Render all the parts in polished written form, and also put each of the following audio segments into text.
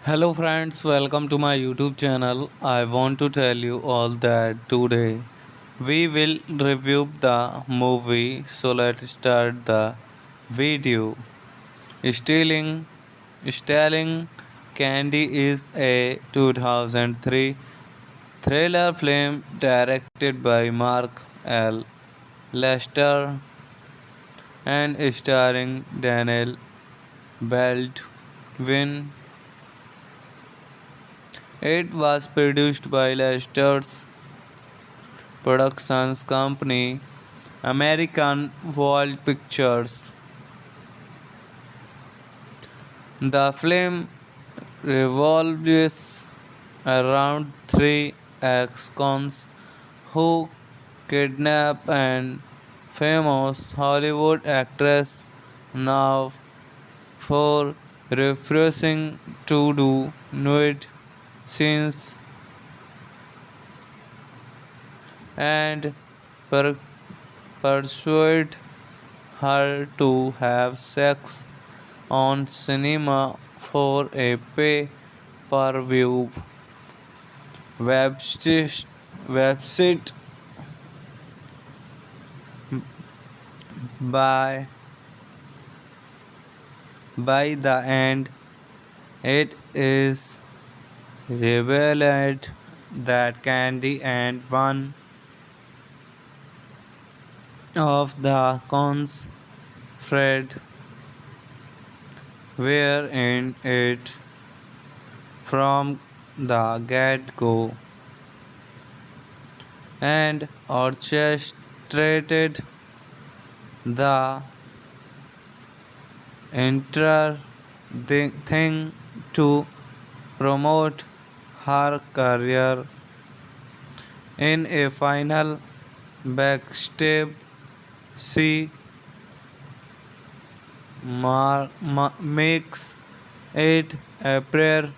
Hello friends, welcome to my YouTube channel. I want to tell you all that today we will review the movie. So let's start the video. Stealing Stealing Candy is a 2003 thriller film directed by Mark L. Lester and starring Daniel Baldwin. It was produced by Lester's Productions Company, American World Pictures. The film revolves around three ex-cons who kidnap an famous Hollywood actress now for refusing to do nude scenes and per- persuade her to have sex on cinema for a pay per view website. By, by the end, it is revealed that Candy and one of the cons, Fred, were in it from the get go and orchestrated the entire thing to promote her career. In a final backstab, she makes it appear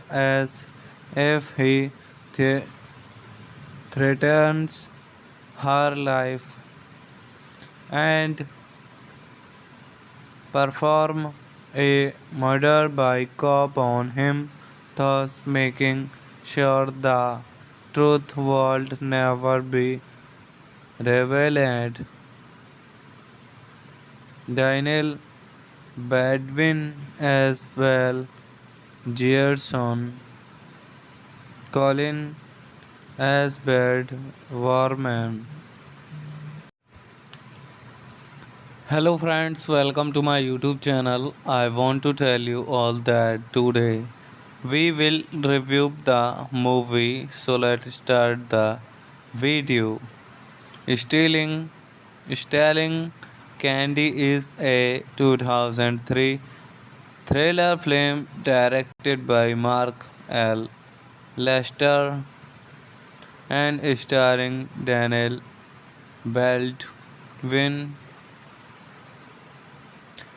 as if he th- threatens her life and perform a murder by cop on him, thus making sure the truth would never be revealed. Daniel Badwin as well, Gerson Colin Asbert Warman. Hello friends, welcome to my YouTube channel. I want to tell you all that today we will review the movie. So let's start the video. Stealing Stealing Candy is a 2003 thriller film directed by Mark L. Lester and starring Daniel Baldwin.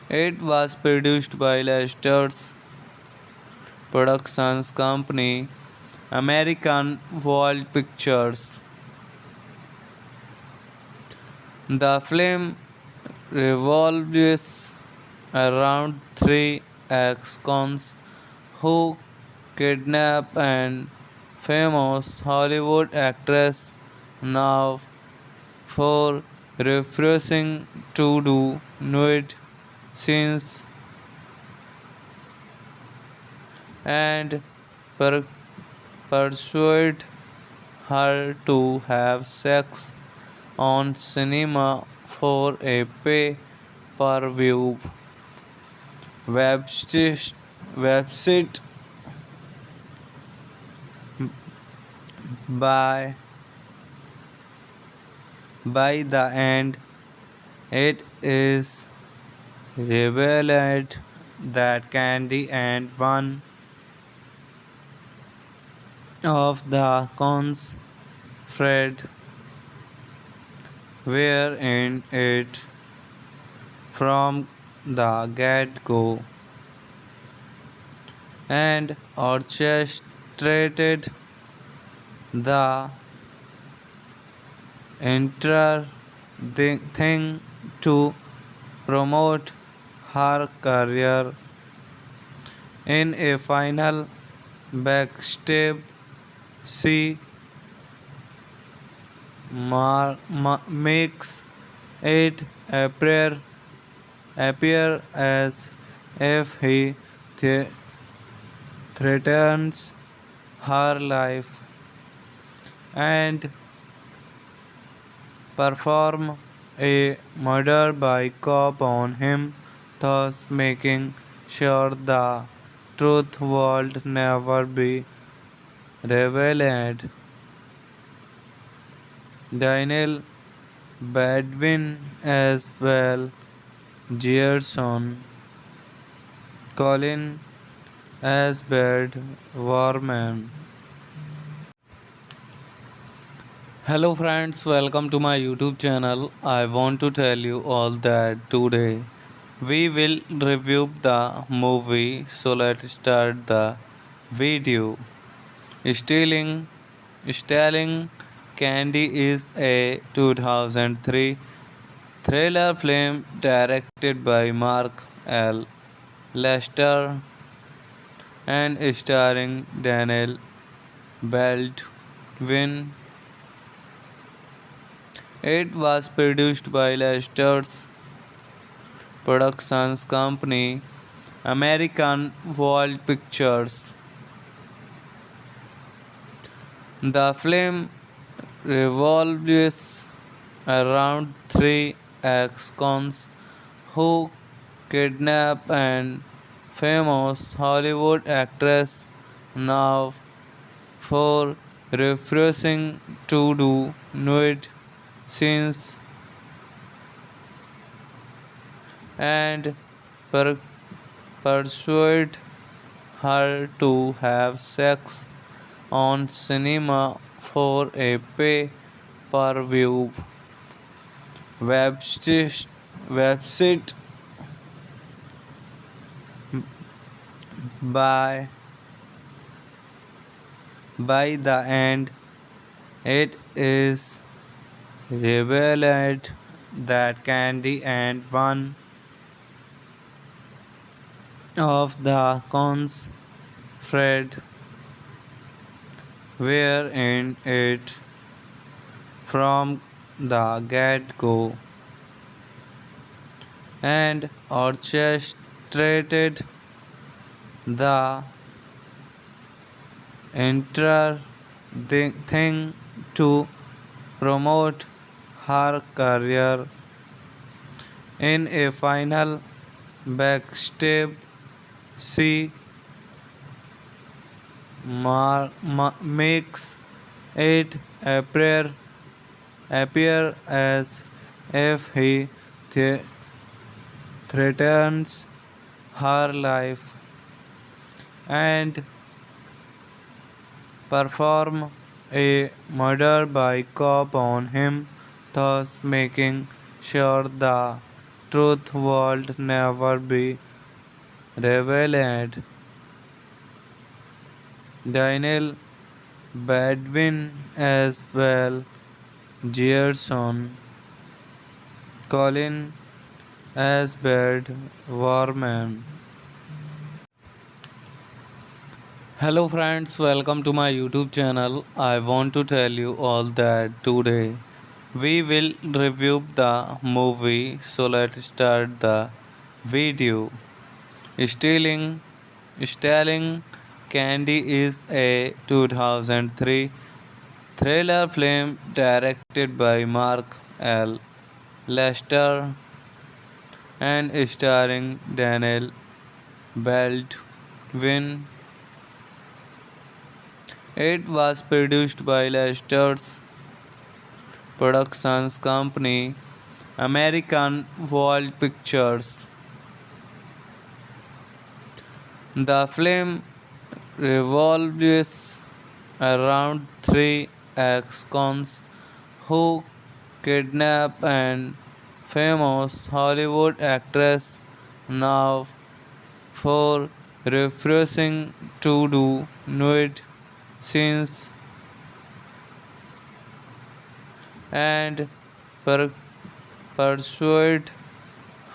It was produced by Lester's Productions Company, American World Pictures. The film revolves around three ex-cons who kidnap an famous Hollywood actress now for refusing to do nude scenes and per- persuade her to have sex on cinema for a pay per view website. By the end, it is revealed that Candy and one of the cons, Fred, were in it from the get go and orchestrated the entire thing to promote her career. In a final backstab, she makes it appear as if he th- threatens her life and perform a murder by cop on him, thus making sure the truth would never be revealed. Daniel Badwin as well, Gerson, Colin Asbert Warman. Hello friends, welcome to my YouTube channel. I want to tell you all that today we will review the movie. So let's start the video. Stealing Stealing Candy is a 2003 thriller film directed by Mark L. Lester and starring Daniel Baldwin. It was produced by Lester's Productions Company, American World Pictures. The film revolves around three ex-cons who kidnap an famous Hollywood actress now for refusing to do nude scenes and per- persuade her to have sex on cinema for a pay per view website. by the end, it is revealed that Candy and one of the cons, Fred, were in it from the get go and orchestrated the entire thing to promote her career. In a final backstab, she makes it appear as if he th- threatens her life and perform a murder by cop on him, thus making sure the truth would never be revealed. Daniel Baldwin as well, Gerson, Colin as Bed Warman. Hello friends, welcome to my YouTube channel. I want to tell you all that today we will review the movie. So let's start the video. Stealing Stealing Candy is a 2003 thriller film directed by Mark L. Lester and starring Daniel Baldwin. It was produced by Lester's Productions Company, American World Pictures. The film revolves around three ex-cons who kidnap an famous Hollywood actress now for refusing to do nude scenes and per- persuade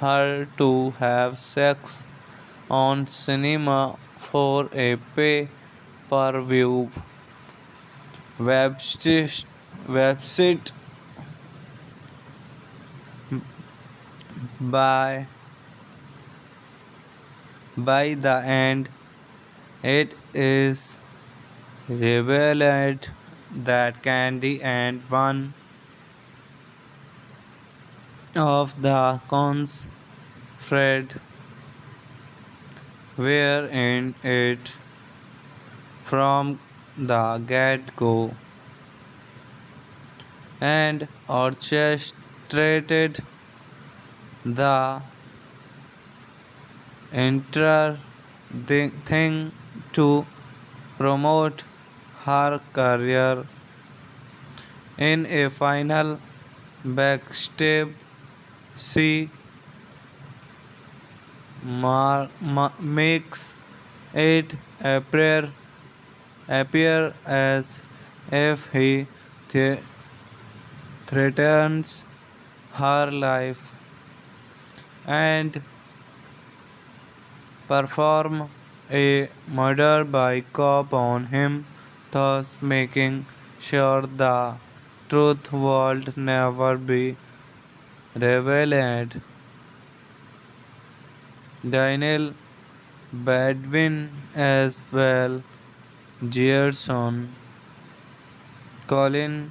her to have sex on cinema for a pay per view website. By, by the end, it is revealed that Candy and one of the cons, Fred, were in it from the get go and orchestrated the entire thing to promote her career. In a final backstab, she makes it appear as if he th- threatens her life and perform a murder by cop on him, thus making sure the truth would never be revealed. Daniel Baldwin as well, Gerson, Colin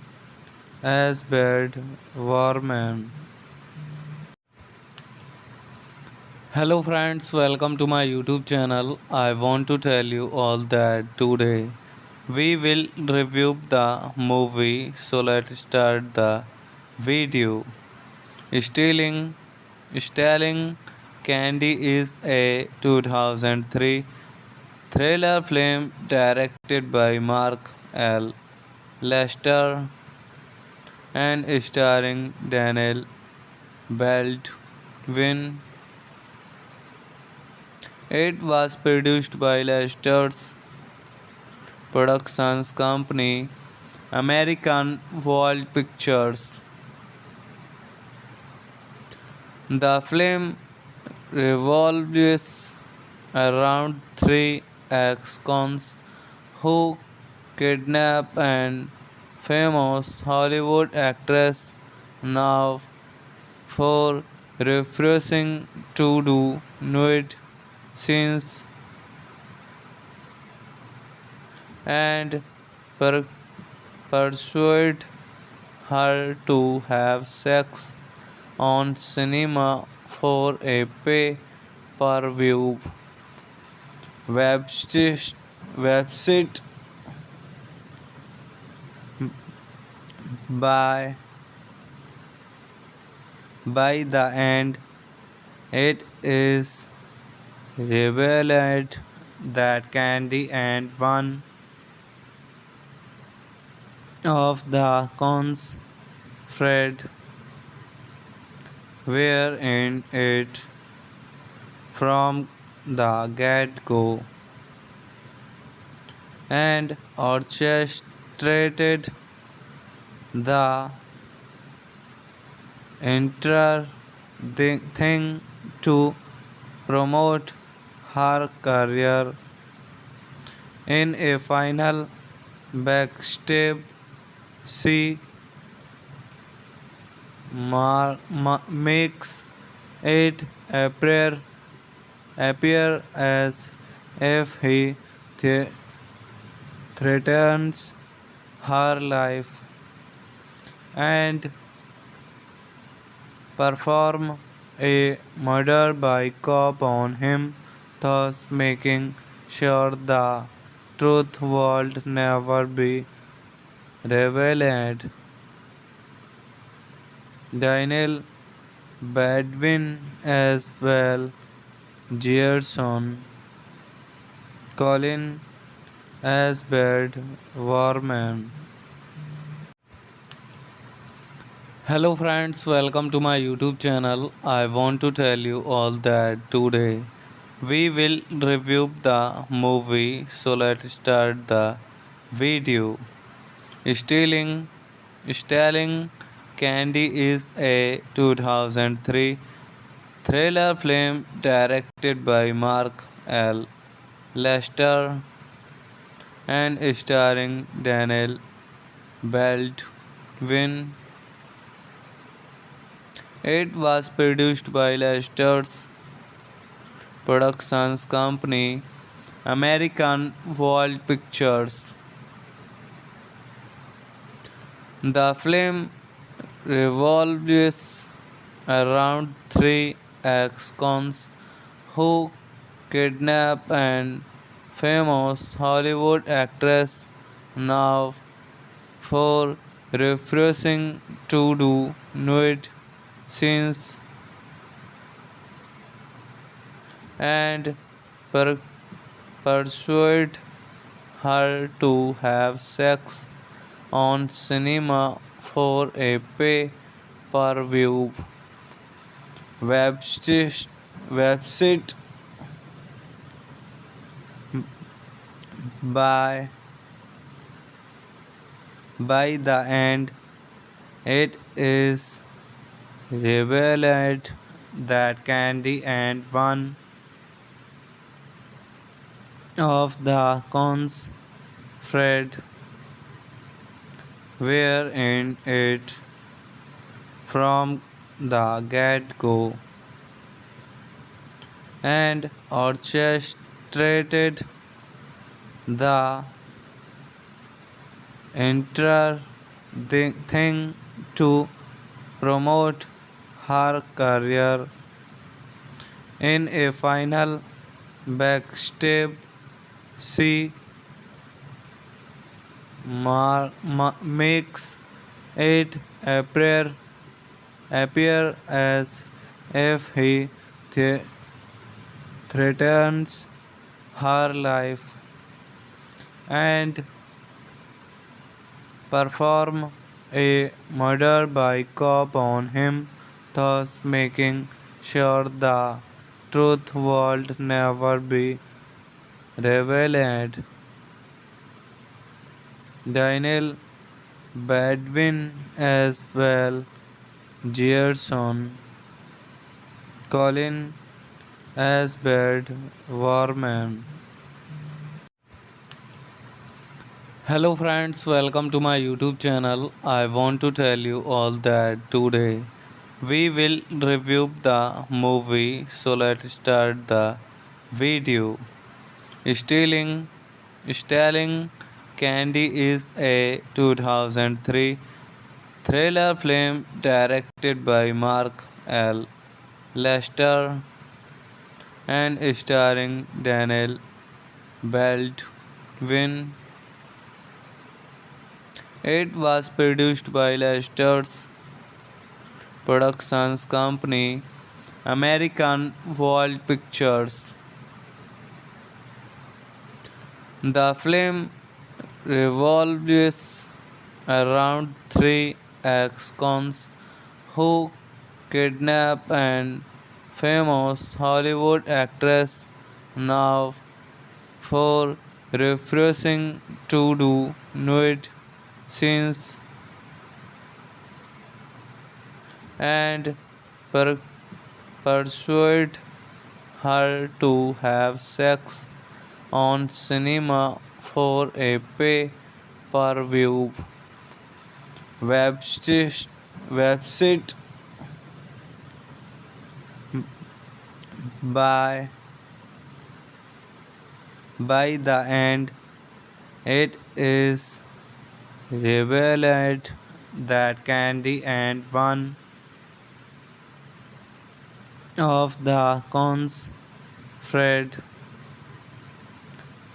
as Bed Warman. Hello friends, welcome to my YouTube channel. I want to tell you all that today we will review the movie. So let's start the video. Stealing Stealing Candy is a 2003 thriller film directed by Mark L. Lester and starring Daniel Baldwin. It was produced by Lester's Productions Company, American World Pictures. The film revolves around three ex-cons who kidnap an famous Hollywood actress now for refusing to do nude scenes and per- persuade her to have sex on cinema for a pay per view website. By the end, it is revealed that Candy and one of the cons Fred were in it from the get-go and orchestrated the entire thing to promote her career. In a final backstab, she makes it appear as if he th- threatens her life and perform a murder by cop on him, thus making sure the truth would never be revealed. Daniel Badwin as well, Gerson, Colin as Bad Warman. Hello friends, welcome to my YouTube channel. I want to tell you all that today we will review the movie. So let's start the video. Stealing Stealing Candy is a 2003 thriller film directed by Mark L. Lester and starring Daniel Baldwin. It was produced by Lester's Productions Company, American World Pictures. The film revolves around three ex-cons who kidnap an famous Hollywood actress now for refusing to do nude scenes and per- persuade her to have sex on cinema for a pay per view website. by by the end, it is revealed that Candy and one of the cons Fred were in it from the get-go and orchestrated the entire thing to promote her career. In a final backstab, she makes it appear as if he threatens her life and perform a murder by cop on him, thus making sure the truth would never be revealed. Daniel Badwin as well, Gerson, Colin as Bad Warman. Hello friends, welcome to my YouTube channel. I want to tell you all that today we will review the movie. So let's start the video. Stealing Stealing Candy is a 2003 thriller film directed by Mark L. Lester and starring Daniel Baldwin. It was produced by Lester's Productions Company, American World Pictures. The film revolves around three ex-cons who kidnap an famous Hollywood actress now for refusing to do nude scenes and per- persuade her to have sex on cinema for a pay-per-view website. By the end, it is revealed that Candy and one of the cons, Fred,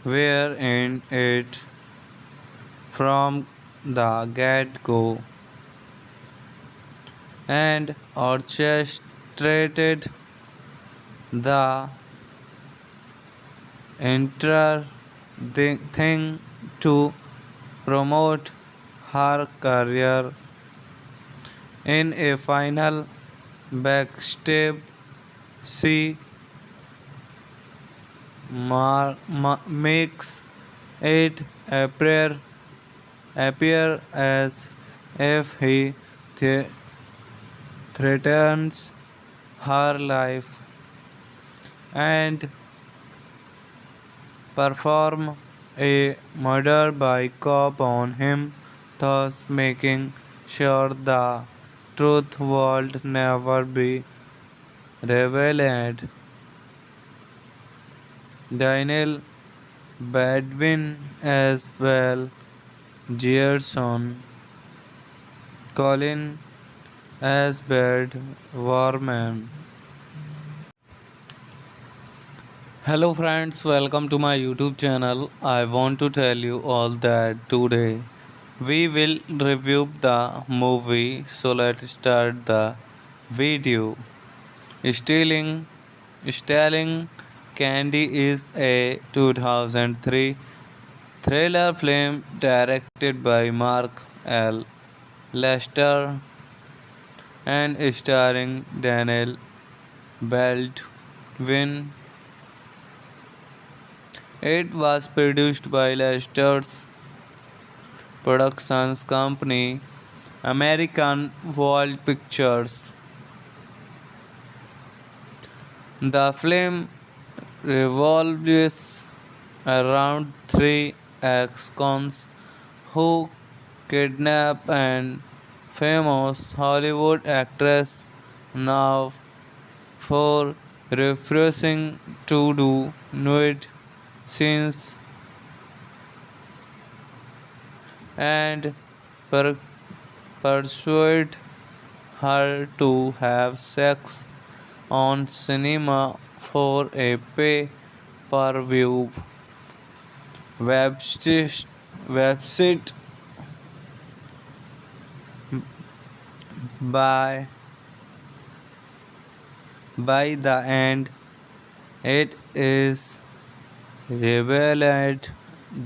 were in it from the get-go and orchestrated the entire thing to promote her career. In a final backstab, she makes it appear as if he th- threatens her life and perform a murder by cop on him, thus making sure the truth would never be revealed. Daniel Baldwin as well, Gerson, Colin as Bad Warman. Hello friends, welcome to my YouTube channel. I want to tell you all that today we will review the movie. So let's start the video. Stealing Stealing Candy is a 2003 thriller film directed by Mark L. Lester and starring Daniel Baldwin. It was produced by Lester's Productions Company, American World Pictures. The film revolves around three ex-cons who kidnap an famous Hollywood actress now for refusing to do nude scenes and per- persuade her to have sex on cinema for a pay-per-view website. by the end, it is revealed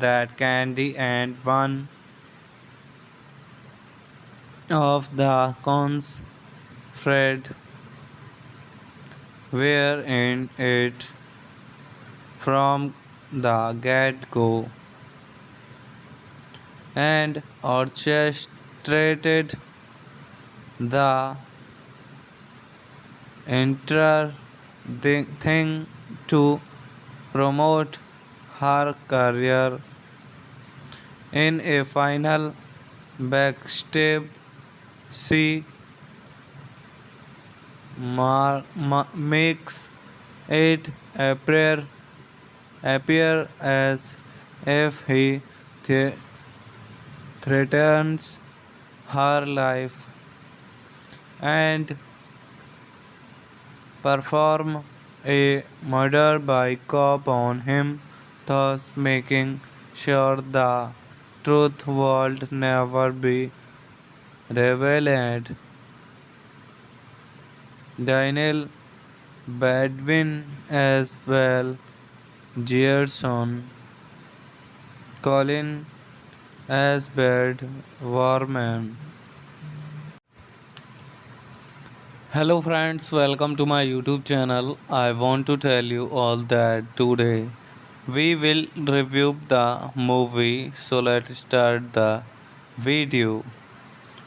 that Candy and one of the cons, Fred, were in it from the get-go and orchestrated the entire thing to promote her career. In a final backstab, she makes it appear as if he threatens her life and perform a murder by cop on him, thus making sure the truth would never be revealed. Daniel Baldwin as well, Gerson, Colin as Bed Warman. Hello friends, welcome to my YouTube channel. I want to tell you all that today we will review the movie. So let's start the video.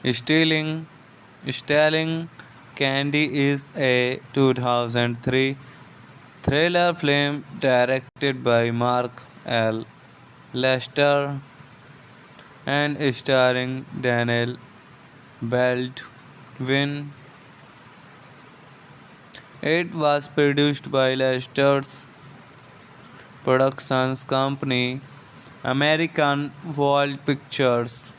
Stealing Stealing Candy is a 2003 thriller film directed by Mark L. Lester and starring Daniel Baldwin. It was produced by Lester's Productions Company, American World Pictures.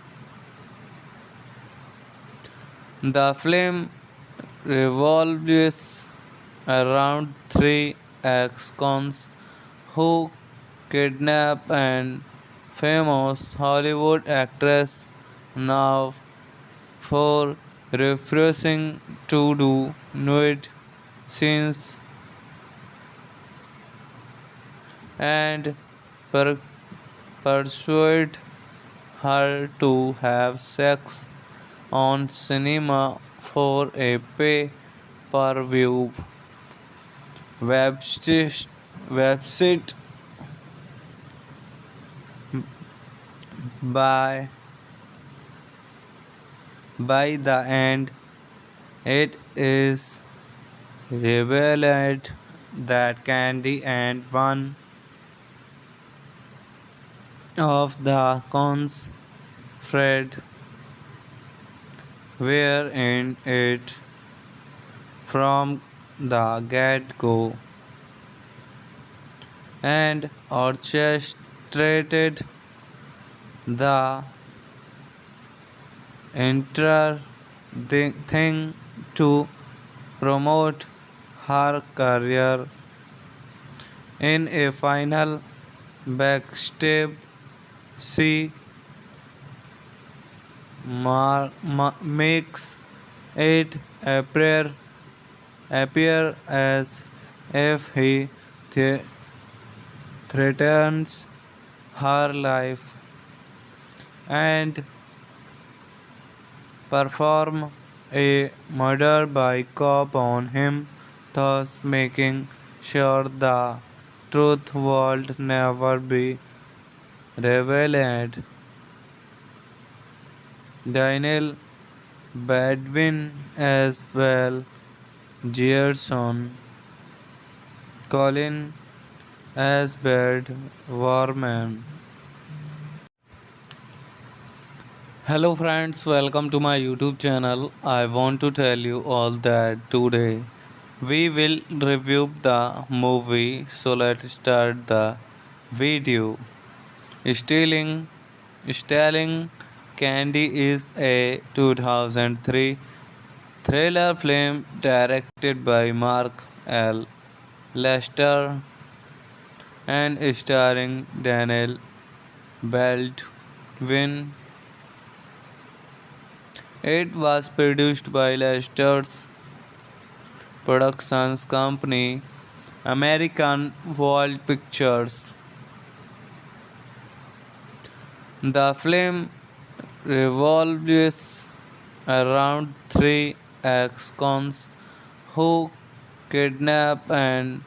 The film revolves around three ex-cons who kidnap an famous Hollywood actress now for refusing to do nude scenes and per- persuade her to have sex on cinema for a pay per view website by the end. It is revealed that Candy and one of the cons, Fred, were in it from the get go and orchestrated the entire thing to promote her career. In a final backstab, she makes it appear as if he th- threatens her life and perform a murder by cop on him, thus making sure the truth would never be revealed. Daniel Baldwin as well, Gerson, Colin as Bed Warman. Hello friends, welcome to my YouTube channel. I want to tell you all that today we will review the movie. So let's start the video. Stealing Stealing Candy is a 2003 thriller film directed by Mark L. Lester and starring Daniel Baldwin. It was produced by Lester's Productions Company, American World Pictures. The film revolves around three ex-cons who kidnap an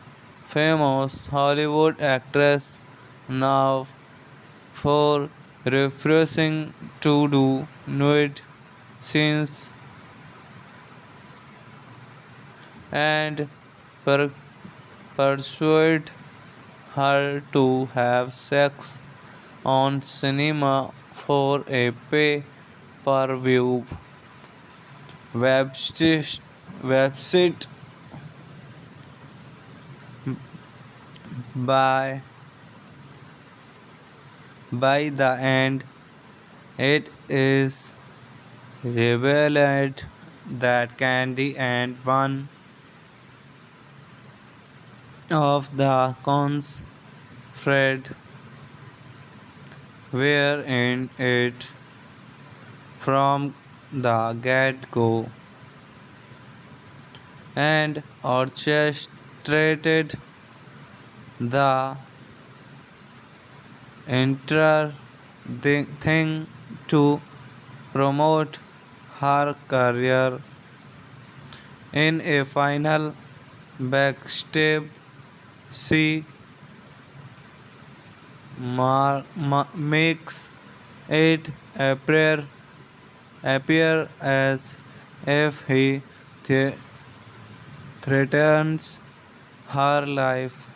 famous Hollywood actress now for refusing to do nude scenes and per- persuade her to have sex on cinema for a pay per view website by the end. It is revealed that Candy and one of the cons Fred were in it from the get go and orchestrated the entire thing to promote her career in a final backstab. She makes it appear as if he th- threatens her life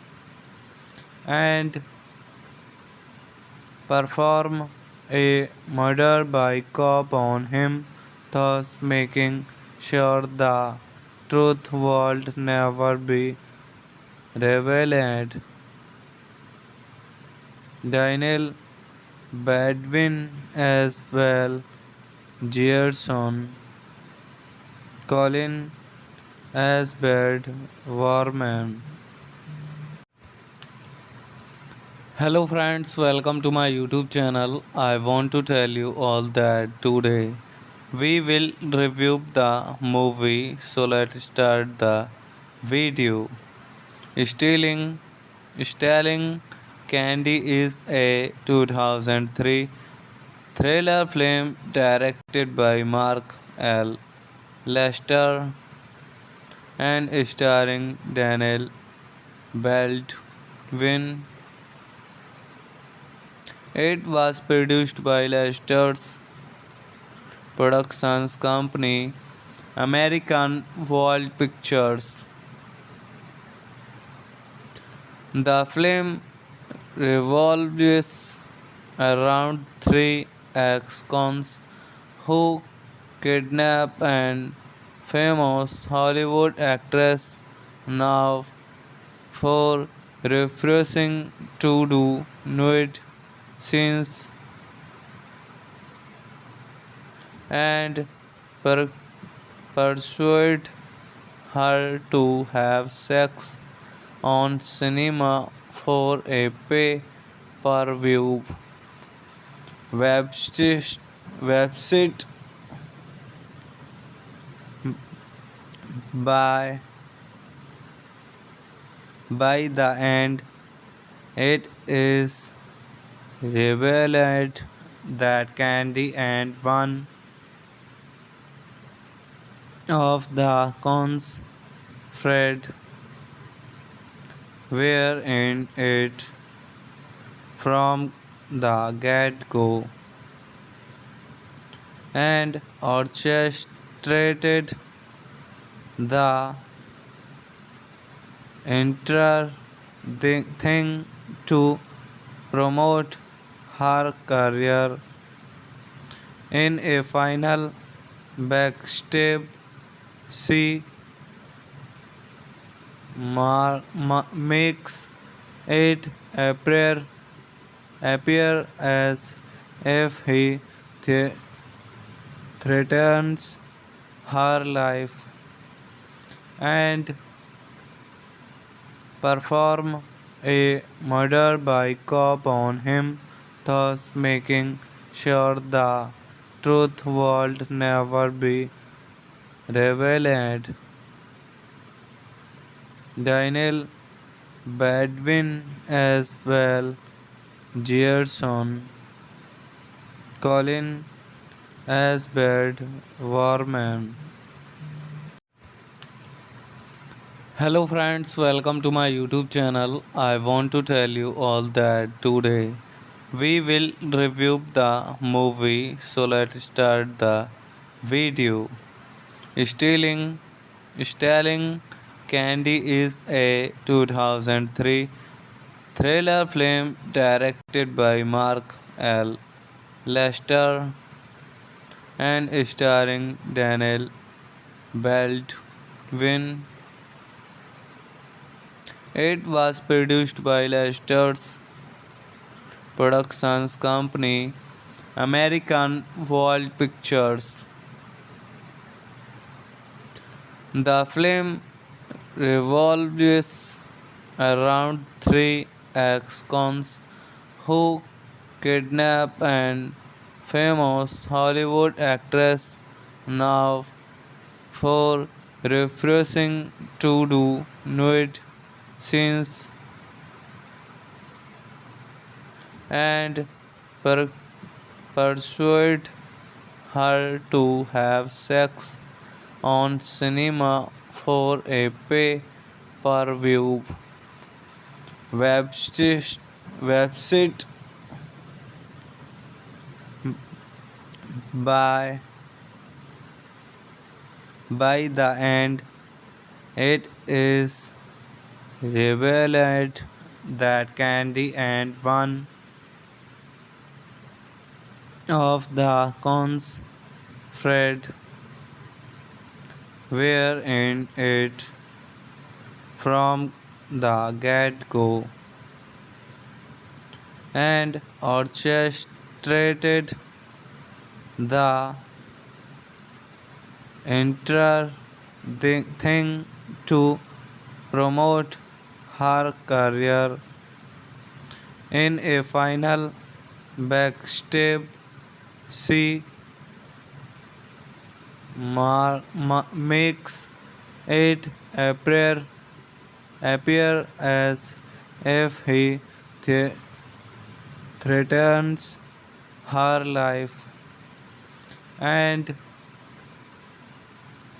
and perform a murder by cop on him, thus making sure the truth would never be revealed. Daniel Badwin as well, Gerson, Colin as Bad Warman. Hello friends, welcome to my YouTube channel. I want to tell you all that today we will review the movie. So let's start the video. Stealing Stealing Candy is a 2003 thriller film directed by Mark L. Lester and starring Daniel Baldwin. It was produced by Lester's Productions Company, American World Pictures. The film revolves around three ex-cons who kidnap an famous Hollywood actress now for refusing to do nude scenes and per- persuade her to have sex on cinema for a pay per view website by the end. It is revealed that Candy and one of the cons Fred were in it from the get go and orchestrated the entire thing to promote her career in a final backstab. She makes it appear as if he th- threatens her life and perform a murder by cop on him, thus making sure the truth would never be revealed. Daniel Badwin as well, Gerson, Colin as Bad Warman. Hello friends, welcome to my YouTube channel. I want to tell you all that today we will review the movie. So let's start the video. Stealing Stealing Candy is a 2003 thriller film directed by Mark L. Lester and starring Daniel Baldwin. It was produced by Lester's Productions Company, American World Pictures. The film revolves around three ex-cons who kidnap an famous Hollywood actress now for refusing to do nude scenes and per- persuade her to have sex on cinema for a pay per view website by the end it is revealed that Candy and one of the cons Fred were in it from the get-go and orchestrated the entire thing to promote her career. In a final backstab, she makes it appear as if he th- threatens her life and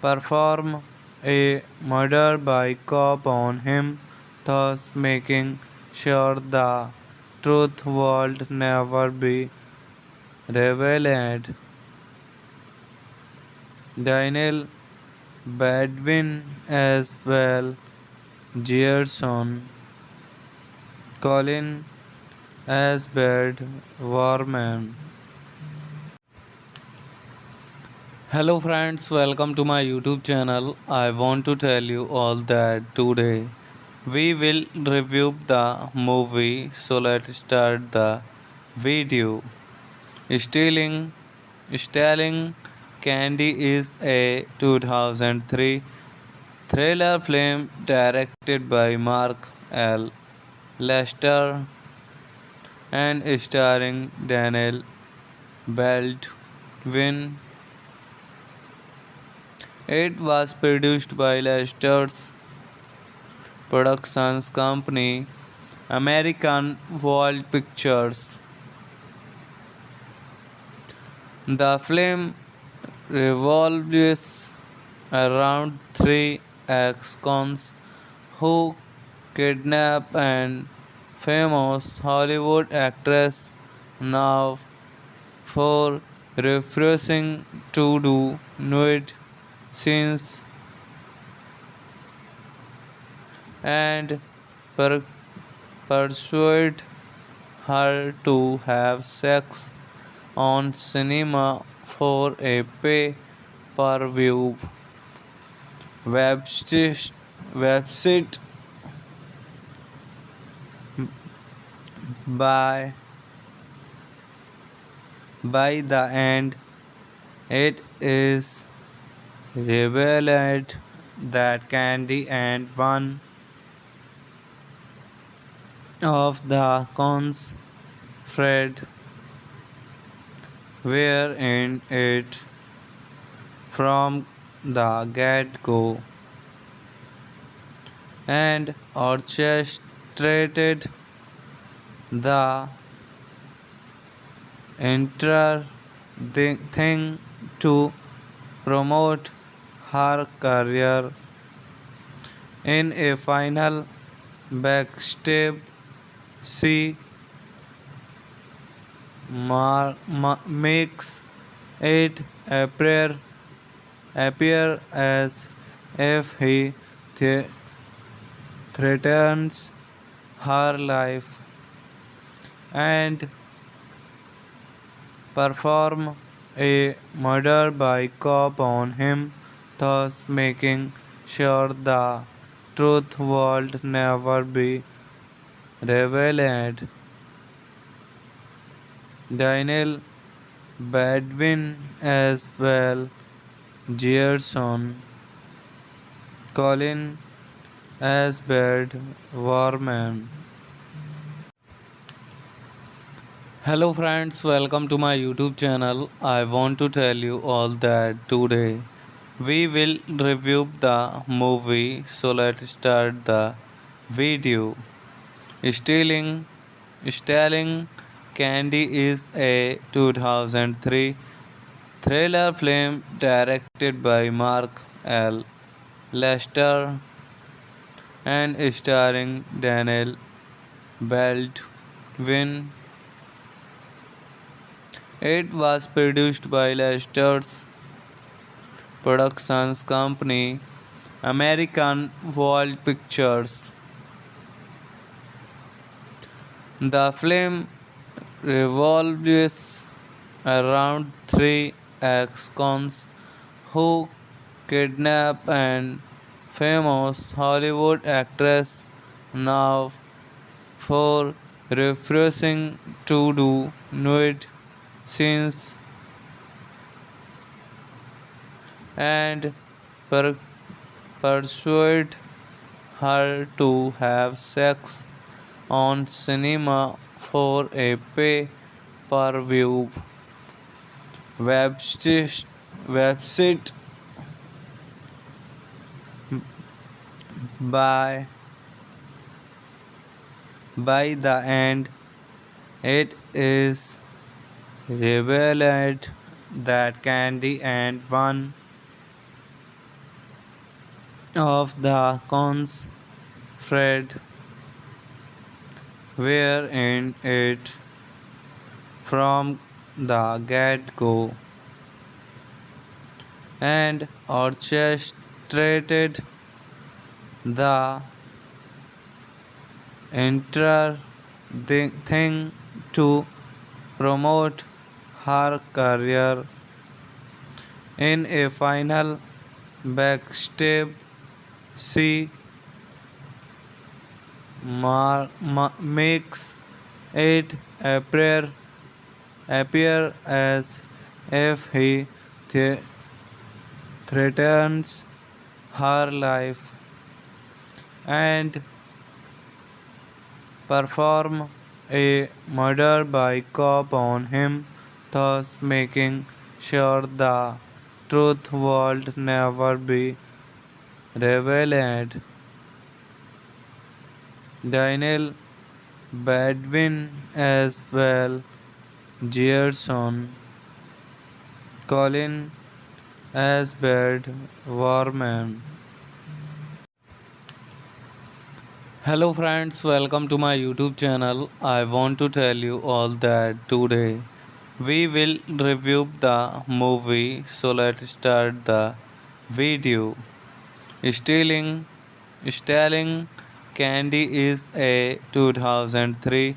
perform a murder by cop on him, thus making sure the truth would never be revealed. Daniel Badwin as well, Gerson, Colin as Bad Warman. Hello friends, welcome to my YouTube channel. I want to tell you all that today we will review the movie. So let's start the video. Stealing Stealing Candy is a 2003 thriller film directed by Mark L. Lester and starring Daniel Baldwin. It was produced by Lester's Productions Company, American World Pictures. The film revolves around three ex-cons who kidnap an famous Hollywood actress now for refusing to do nude scenes and per- persuade her to have sex on cinema for a pay per view website by the end it is revealed that Candy and one of the cons Fred were in it from the get-go and orchestrated the entire thing to promote her career. In a final backstab, she makes it appear as if he threatens her life and perform a murder by cop on him, thus making sure the truth would never be revealed. Daniel Baldwin as well, Gerson, Colin as Bed Warman. Hello friends, welcome to my YouTube channel. I want to tell you all that today we will review the movie. So let's start the video. Stealing Stealing Candy is a 2003 thriller film directed by Mark L. Lester and starring Daniel Baldwin. It was produced by Lester's Productions Company, American World Pictures. The film revolves around three ex-cons who kidnap an famous Hollywood actress now for refusing to do nude scenes and per- persuade her to have sex on cinema for a pay-per-view website by the end. It is revealed that Candy and one of the cons, Fred, were in it from the get-go and orchestrated the entire thing to promote her career. In a final backstab, she makes it appear as if he th- threatens her life and perform a murder by cop on him, thus making sure the truth would never be revealed. Daniel Baldwin as well, Gerson, Colin as Bed Warman. Hello friends, welcome to my YouTube channel. I want to tell you all that today we will review the movie. So let's start the video. Stealing Stealing Candy is a 2003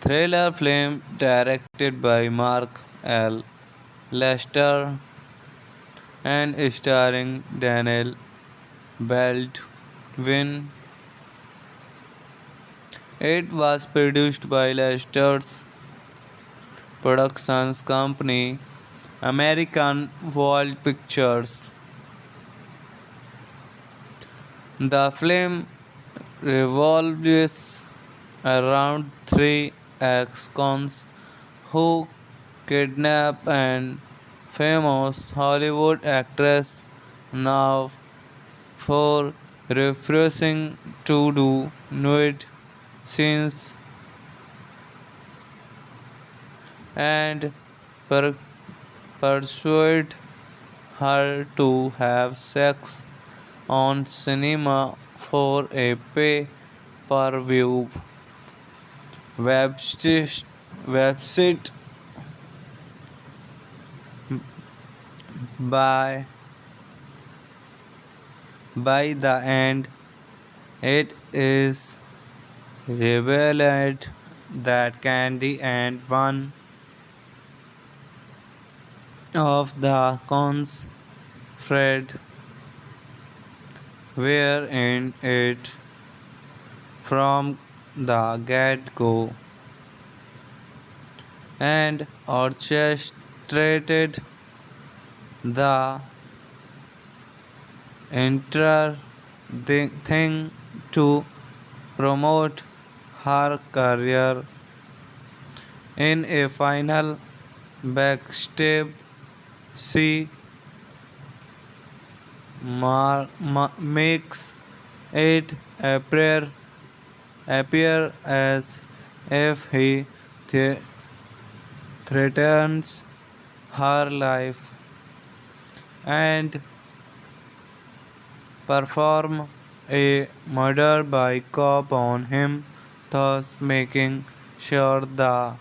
thriller film directed by Mark L. Lester and starring Daniel Baldwin. It was produced by Lester's Productions Company, American World Pictures. The film revolves around three ex-cons who kidnap an famous Hollywood actress now for refusing to do nude scenes and per- persuade her to have sex on cinema for a pay-per-view website by the end. It is revealed that Candy and one of the cons, Fred, were in it from the get-go and orchestrated orchestrated the entire thing to promote her career. In a final backstab, she makes it appear as if he th- threatens her life and perform a murder by cop on him, thus making sure the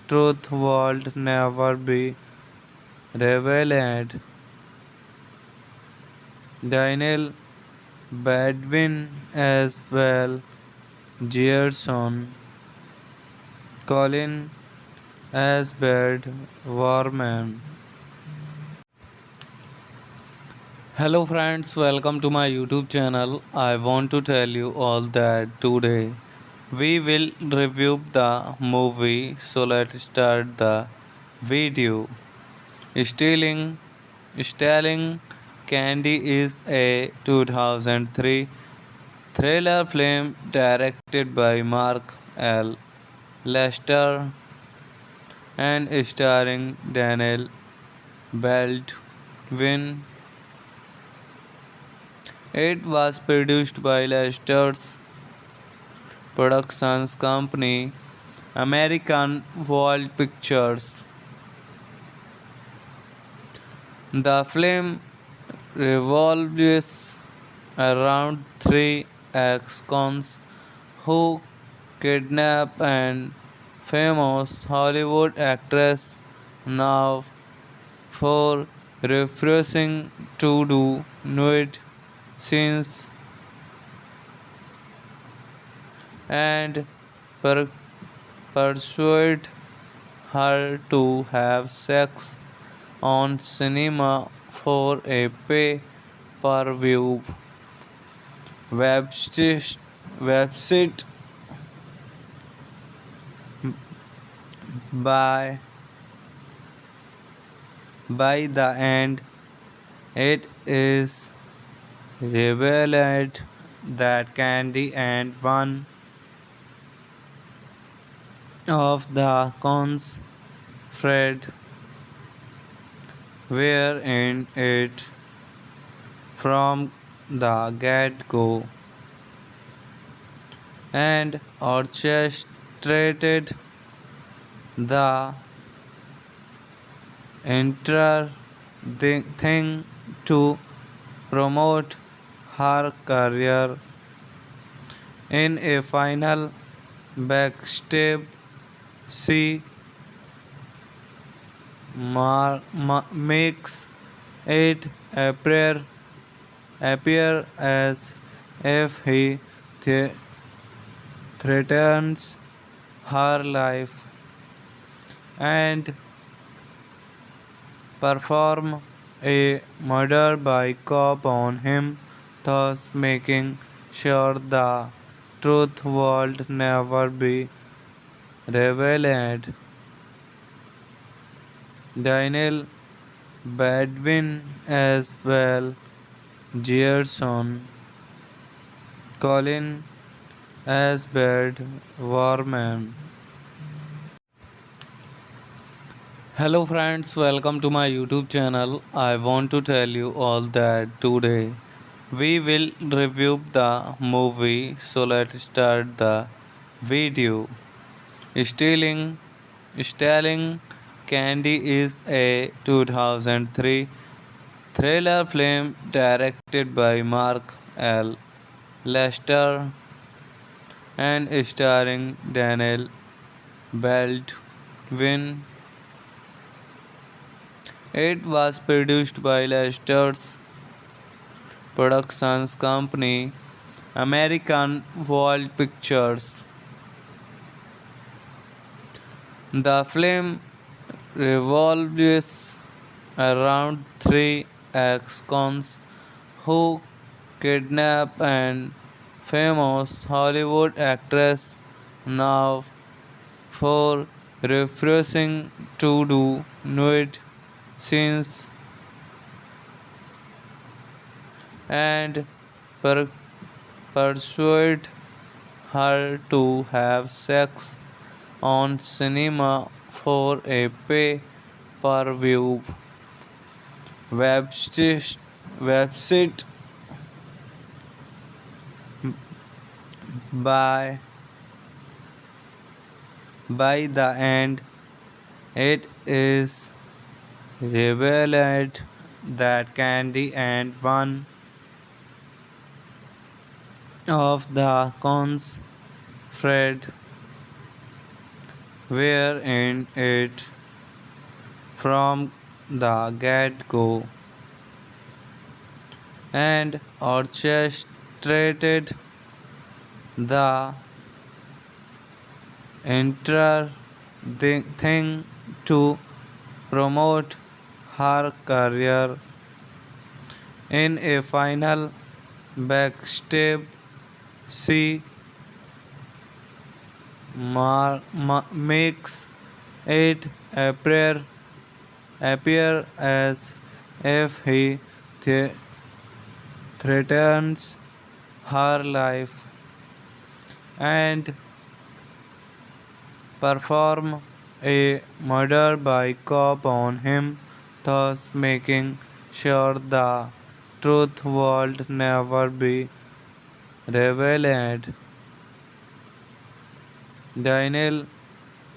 truth would never be revealed. Daniel Badwin as well, Gerson, Colin as Bad Warman. Hello friends, welcome to my YouTube channel. I want to tell you all that today we will review the movie. So let's start the video. Stealing Stealing Candy is a 2003 thriller film directed by Mark L. Lester and starring Daniel Baldwin. It was produced by Lester's Productions Company, American World Pictures. The film revolves around three ex-cons who kidnap an famous Hollywood actress now for refusing to do nude scenes and per- persuade her to have sex on cinema for a pay per view website. By, by the end, it is revealed that Candy and one of the cons, Fred, were in it from the get go and orchestrated the entire thing to promote her career. In a final backstab, she makes it appear as if he th- threatens her life and perform a murder by cop on him, thus making sure the truth would never be revealed. Daniel Badwin as well, Gerson, Colin as Bad Warman. Hello friends, welcome to my YouTube channel. I want to tell you all that today we will review the movie. So let's start the video. Stealing Stealing Candy is a 2003 thriller film directed by Mark L. Lester and starring Daniel Baldwin. It was produced by Lester's Productions Company, American World Pictures. The film revolves around three ex-cons who kidnap an famous Hollywood actress now for refusing to do nude since and per- persuade her to have sex on cinema for a pay per view website by the end it is revealed that Candy and one of the cons Fred were in it from the get go and orchestrated the entire thing to promote her career in a final backstab. She makes it appear as if he th- threatens her life and perform a murder by cop on him, thus making sure the truth would never be revealed. Daniel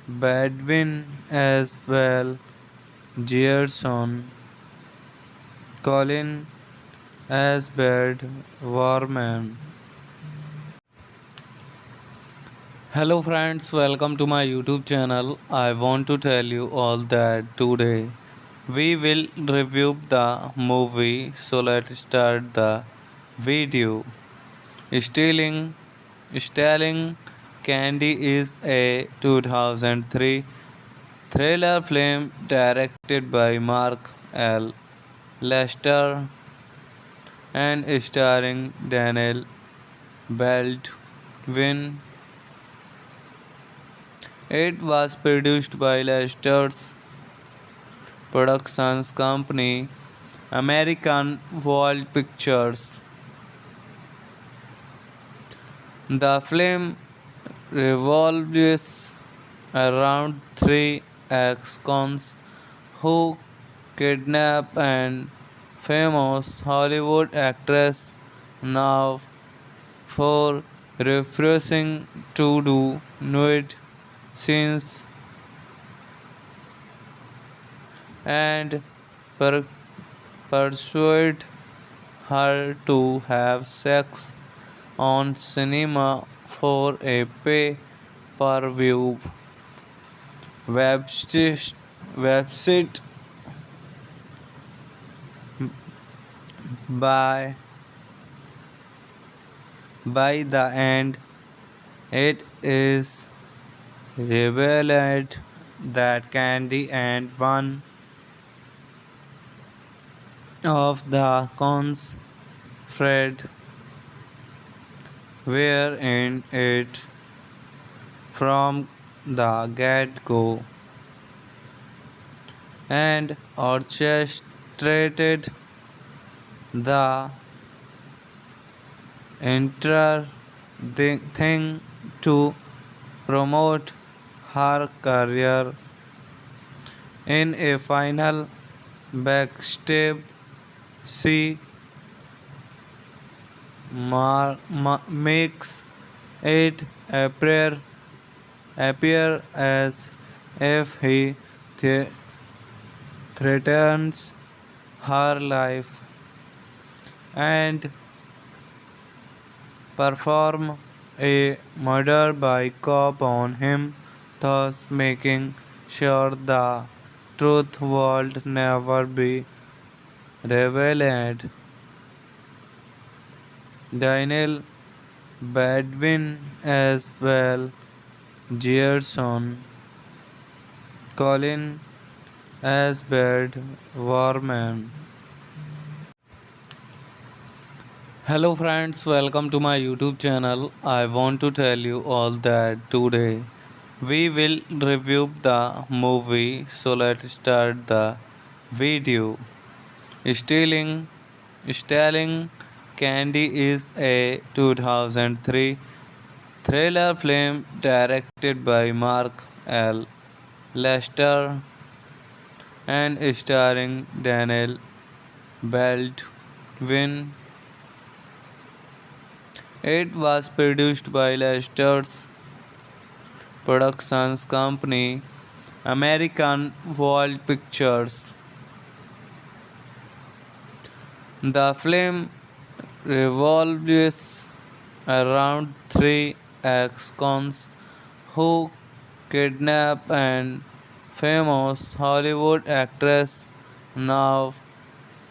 Badwin as well, Gerson, Colin as Bad Warman. Hello friends, welcome to my YouTube channel. I want to tell you all that today we will review the movie. So let's start the video. Stealing Stealing Candy is a 2003 thriller film directed by Mark L. Lester and starring Daniel Baldwin. It was produced by Lester's Productions Company, American World Pictures. The film revolves around three ex-cons who kidnap an famous Hollywood actress now for refusing to do nude scenes and per- persuade her to have sex on cinema for a pay per view website by the end it is revealed that Candy and one of the cons Fred were in it from the get go and orchestrated the entire thing to promote her career in a final backstab. She makes it appear as if he threatens her life and perform a murder by cop on him, thus making sure the truth would never be revealed. Daniel Badwin as well, Gerson, Colin as Bad Warman. Hello friends, welcome to my YouTube channel. I want to tell you all that today we will review the movie. So let's start the video. Stealing, Stealing Candy is a 2003 thriller film directed by Mark L. Lester and starring Daniel Baldwin. It was produced by Lester's Productions Company, American World Pictures. The film revolves around three ex-cons who kidnap an famous Hollywood actress now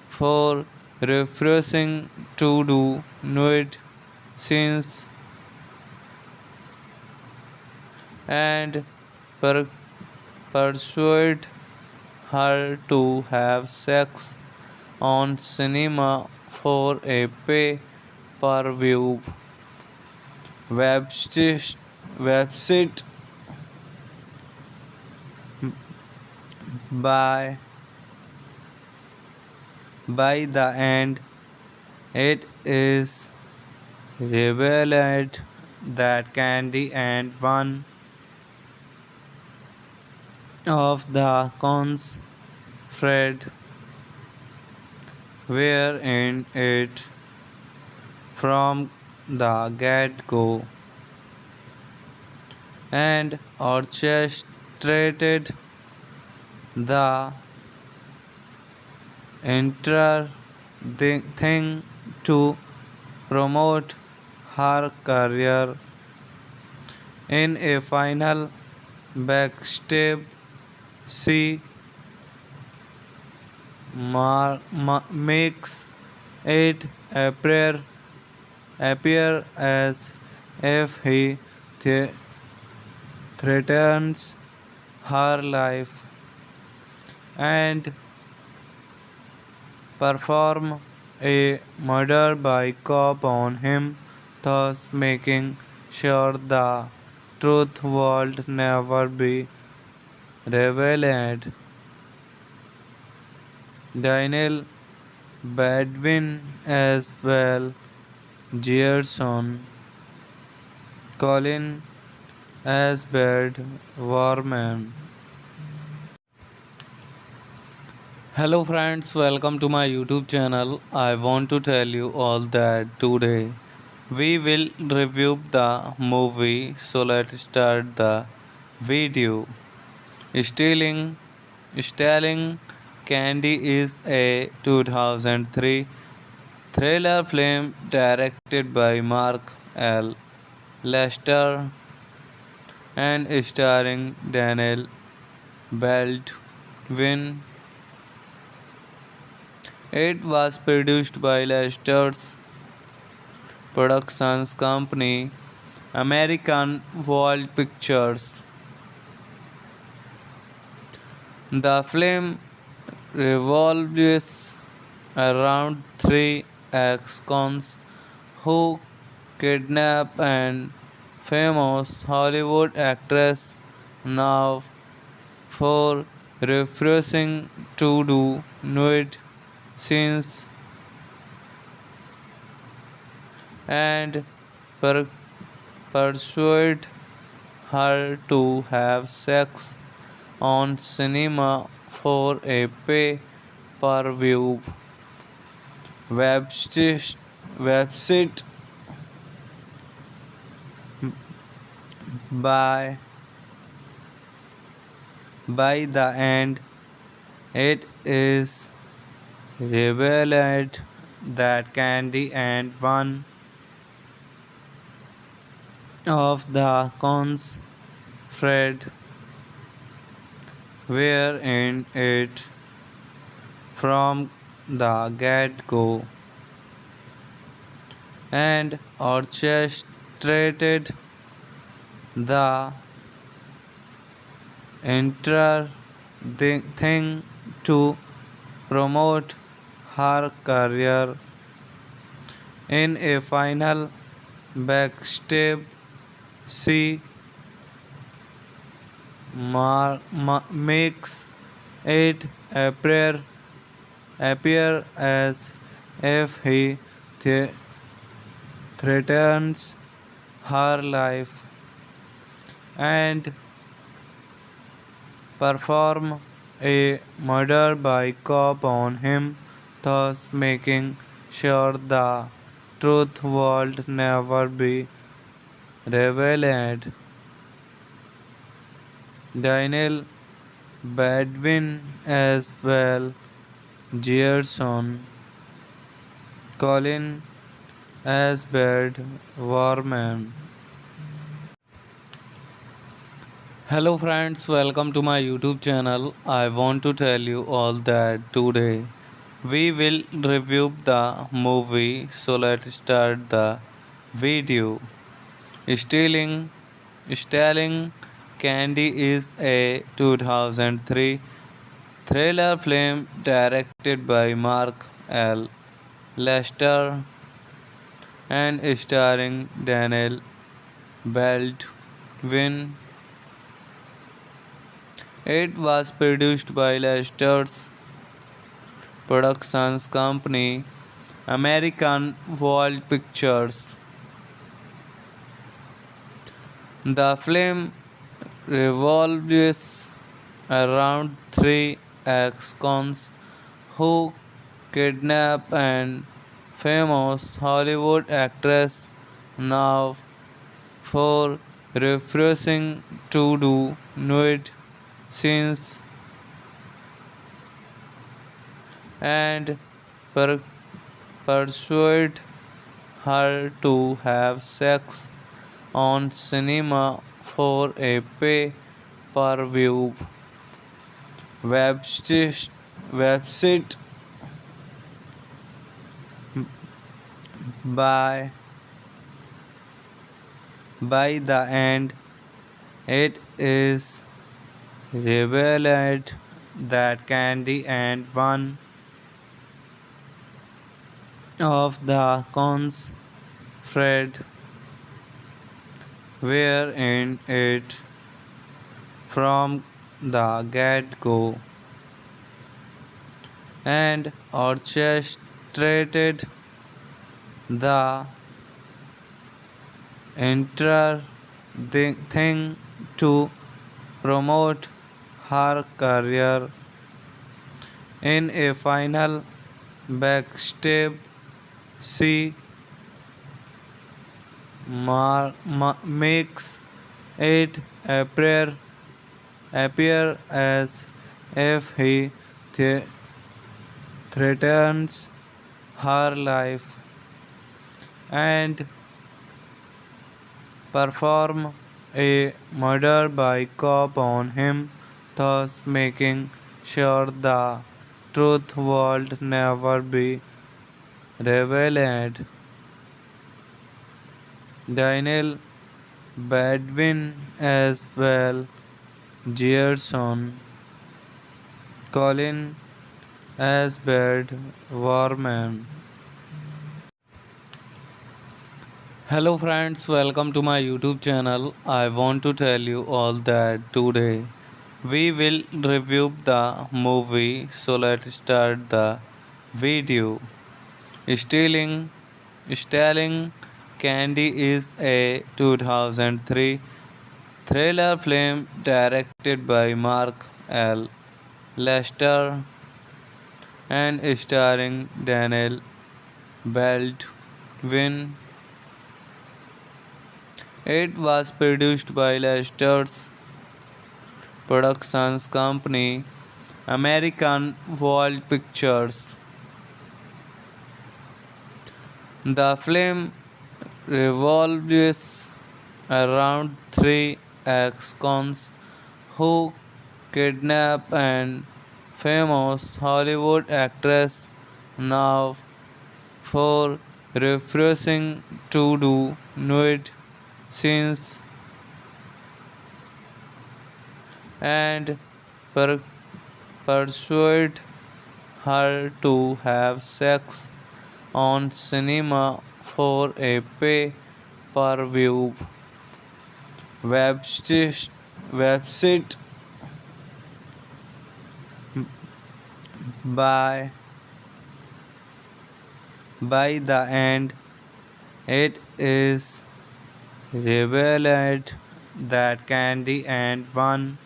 for refusing to do nude scenes and per- persuade her to have sex on cinema for a pay-per-view website by the end. It is revealed that Candy and one of the cons, Fred, were in it from the get-go and orchestrated the entire thing to promote her career. In a final backstab, she makes it appear as if he th- threatens her life and perform a murder by cop on him, thus making sure the truth would never be revealed. Daniel Badwin as well, Gerson, Colin as Bad Warman. Hello friends, welcome to my YouTube channel. I want to tell you all that today we will review the movie. So let's start the video. Stealing Stealing Candy is a 2003 thriller film directed by Mark L. Lester and starring Daniel Baldwin. It was produced by Lester's Productions Company, American World Pictures. The film revolves around three ex-cons who kidnap an famous Hollywood actress now for refusing to do nude scenes and per- persuade her to have sex on cinema for a pay-per-view website by the end. It is revealed that Candy and one of the cons, Fred, were in it from the get-go and orchestrated the entire thing to promote her career. In a final backstab, she makes it appear appear as if he th- threatens her life and perform a murder by cop on him, thus making sure the truth would never be revealed. Daniel Badwin as well, Gerson, Colin as Bad Warman. Hello friends, welcome to my YouTube channel. I want to tell you all that today we will review the movie. So let's start the video. Stealing Stealing Candy is a 2003 thriller film directed by Mark L. Lester and starring Daniel Baldwin. It was produced by Lester's Productions Company, American World Pictures. The film revolves around three ex-cons who kidnap an famous Hollywood actress now for refusing to do nude scenes and per- persuade her to have sex on cinema for a pay per view website. By the end, it is revealed that Candy and one of the cons, Fred, were in it from the get go and orchestrated the entire thing to promote her career. In a final backstab, she makes it appear as if he th- threatens her life and perform a murder by cop on him, thus making sure the truth would never be revealed. Daniel Badwin as well, Gerson, Colin as Bad Warman. Hello friends, welcome to my YouTube channel. I want to tell you all that today we will review the movie. So let's start the video. Stealing Stealing Candy is a 2003 thriller film directed by Mark L. Lester and starring Daniel Baldwin. It was produced by Lester's Productions Company, American World Pictures. The film revolves around three ex-cons who kidnap an famous Hollywood actress now for refusing to do nude scenes and per- persuade her to have sex on cinema for a pay per view website. By By the end, it is revealed that Candy and one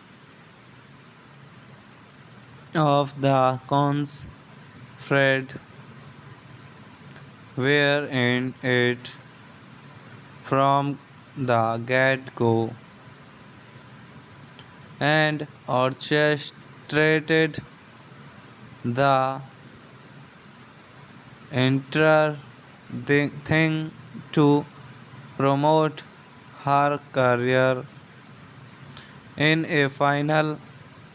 of the cons, Fred, were in it from the get go and orchestrated the entire thing to promote her career. In a final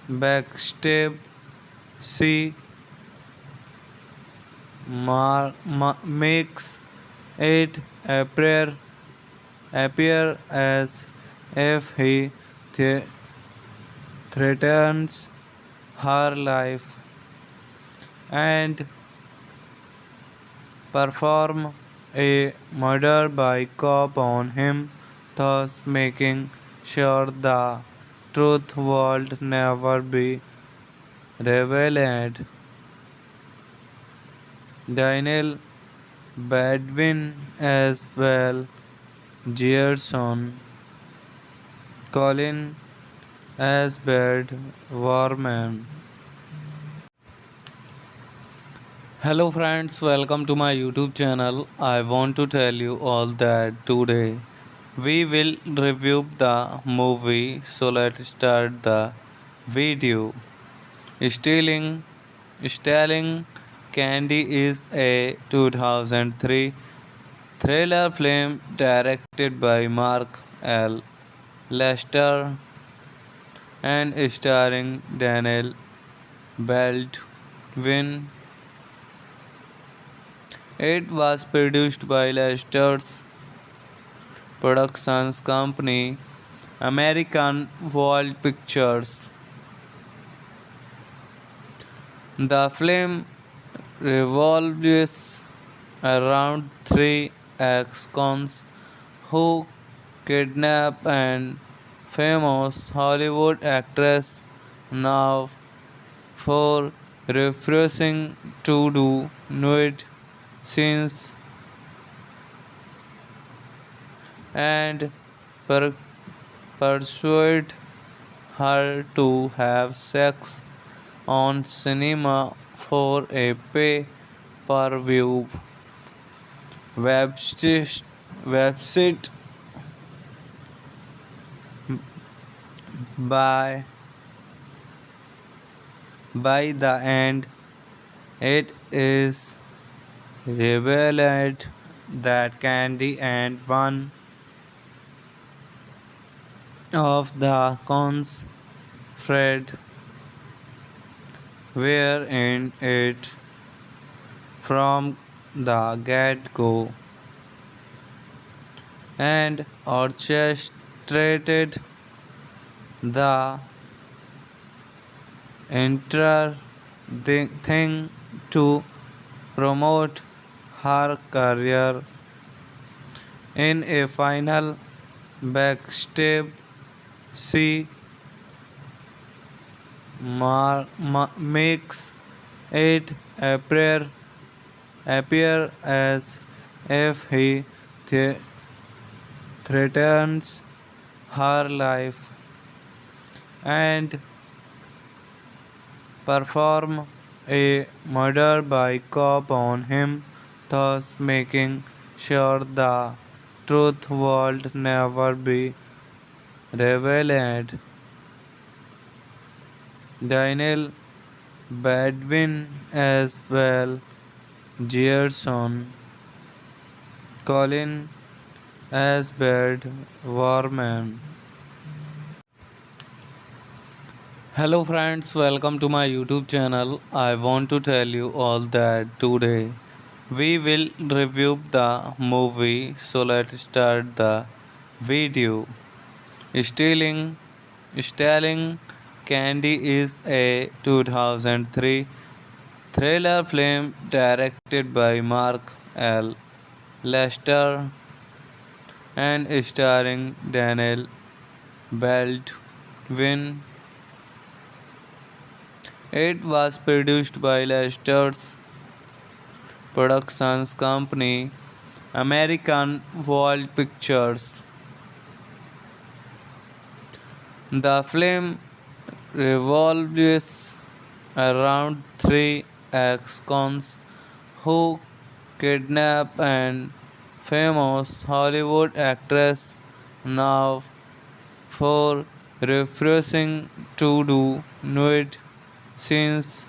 backstab, she makes it appear as if he th- threatens her life and perform a murder by cop on him, thus making sure the truth would never be revealed. Daniel Badwin as well, Gerson, Colin as Bad Warman. Hello friends, welcome to my YouTube channel. I want to tell you all that today we will review the movie. So let's start the video. Stealing Stealing Candy is a 2003 thriller film directed by Mark L. Lester and starring Daniel Baldwin. It was produced by Lester's Productions Company, American World Pictures. The film revolves around three ex-cons who kidnap an famous Hollywood actress now for refusing to do nude scenes and per- persuade her to have sex on cinema for a pay per view website by the end it is revealed that Candy and one of the cons, Fred, were in it from the get go and orchestrated the entire thing to promote her career. In a final backstab, she makes it appear as if he th- threatens her life and perform a murder by cop on him, thus making sure the truth would never be revealed. Daniel Badwin as well, Gerson, Colin as Bad Warman. Hello friends, welcome to my YouTube channel. I want to tell you all that today we will review the movie. So let's start the video. Stealing Stealing Candy is a 2003 thriller film directed by Mark L. Lester and starring Daniel Baldwin. It was produced by Lester's Productions Company, American World Pictures. The film revolves around three ex-cons who kidnap an famous Hollywood actress now for refusing to do nude scenes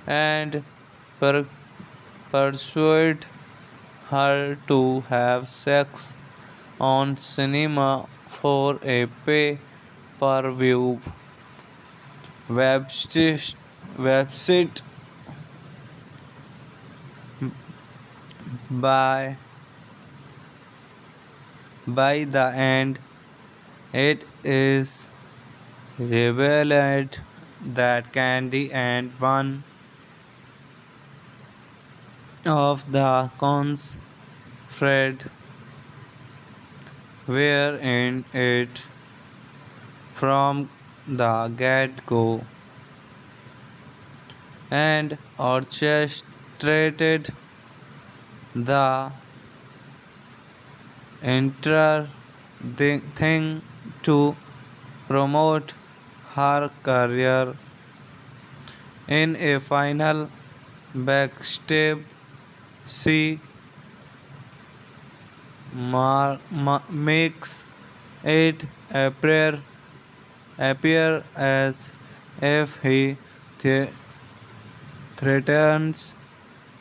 and per- persuade her to have sex on cinema for a pay-per-view website by the end. It is revealed that Candy and one of the cons, Fred, were in it from the get-go and orchestrated the entire thing to promote her career. In a final backstab, she makes it appear as if he th- threatens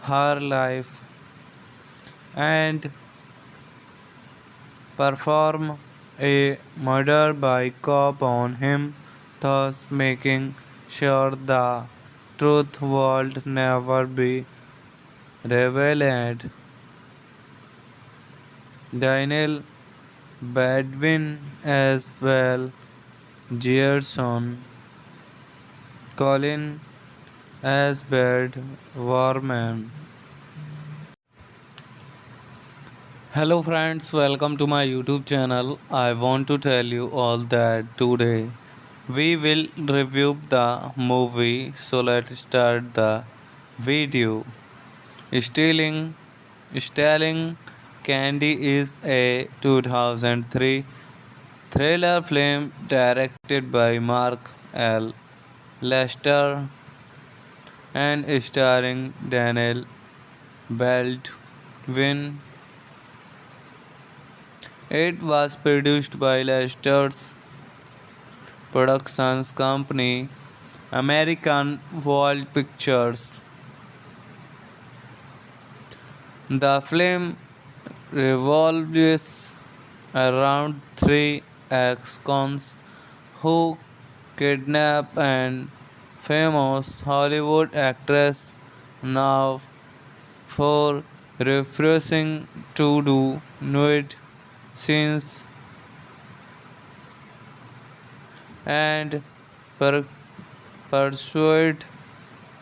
her life and perform a murder by cop on him, thus making sure the truth would never be revealed. Daniel Badwin as well, Gerson, Colin as Bad Warman. Hello friends, welcome to my YouTube channel. I want to tell you all that today we will review the movie. So let's start the video. Stealing Stealing Candy is a 2003 thriller film directed by Mark L. Lester and starring Daniel Baldwin. It was produced by Lester's Productions Company, American World Pictures. The film revolves around three ex-cons who kidnap an famous Hollywood actress now for refusing to do nude scenes and per- persuade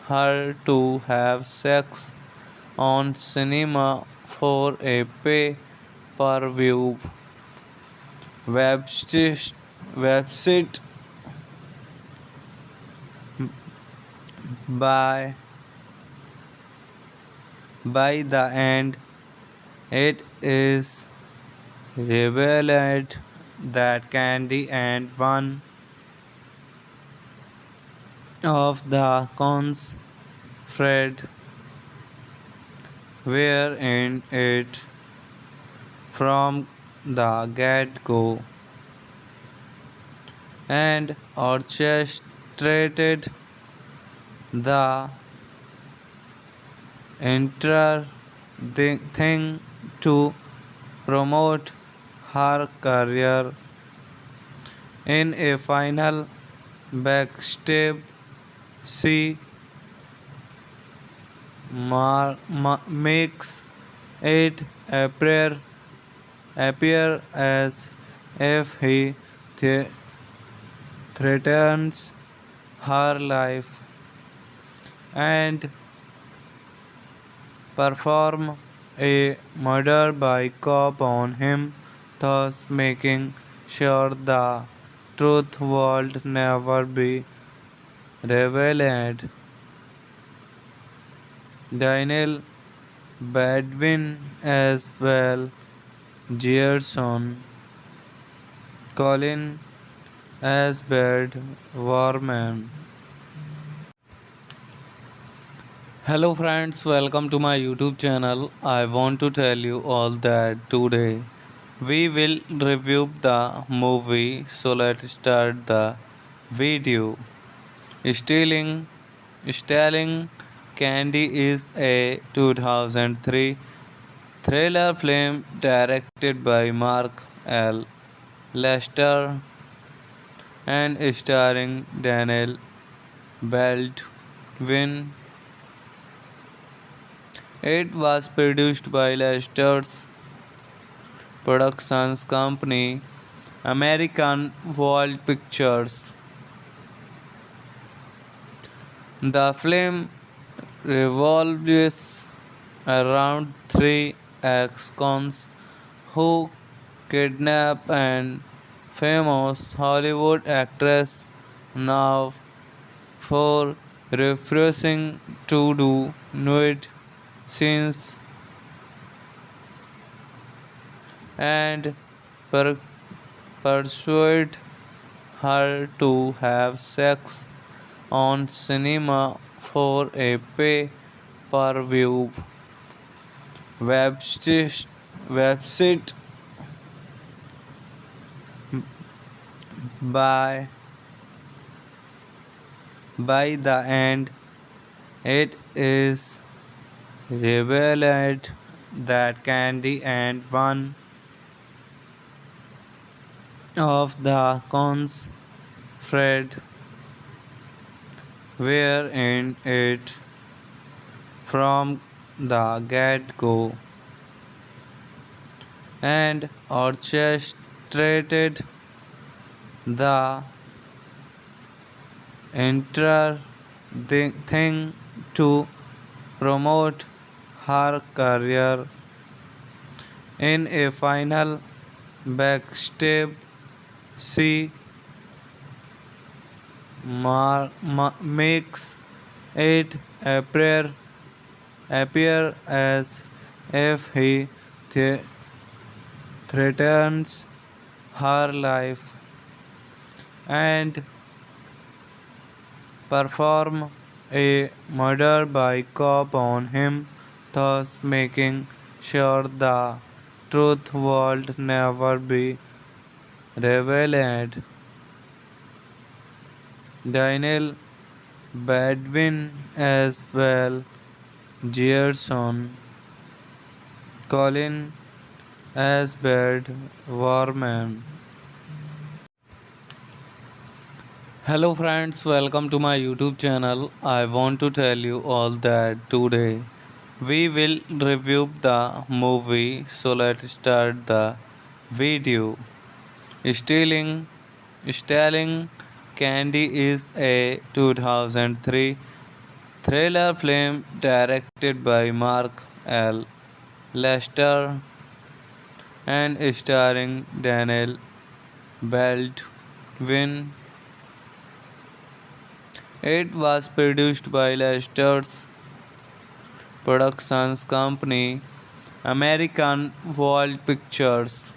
her to have sex on cinema for a pay-per-view website by the end. It is revealed that Candy and one of the cons, Fred, were in it from the get-go and orchestrated the entire thing to promote her career. In a final backstab, she makes it appear as if he th- threatens her life and perform a murder by cop on him, thus making sure the truth would never be revealed. Daniel Baldwin as well, Gerson, Colin as Bad Warman. Hello friends, welcome to my YouTube channel. I want to tell you all that today we will review the movie. So let's start the video. Stealing Stealing Candy is a 2003 thriller film directed by Mark L. Lester and starring Daniel Baldwin. It was produced by Lester's Productions Company, American World Pictures. The film revolves around three ex-cons who kidnap an famous Hollywood actress now for refusing to do nude scenes and per- persuade her to have sex on cinema for a pay per view website. By the end, it is revealed that Candy and one of the cons, Fred, were in it from the get go and orchestrated the entire thing to promote her career. In a final backstab, she makes it appear as if he th- threatens her life and perform a murder by cop on him, thus making sure the truth would never be revealed. Daniel Baldwin as well, Gerson, Colin as Bad Warman. Hello friends, welcome to my YouTube channel. I want to tell you all that today we will review the movie. So let's start the video. Stealing Stealing Candy is a 2003 thriller film directed by Mark L. Lester and starring Daniel Baldwin. It was produced by Lester's Productions Company, American World Pictures.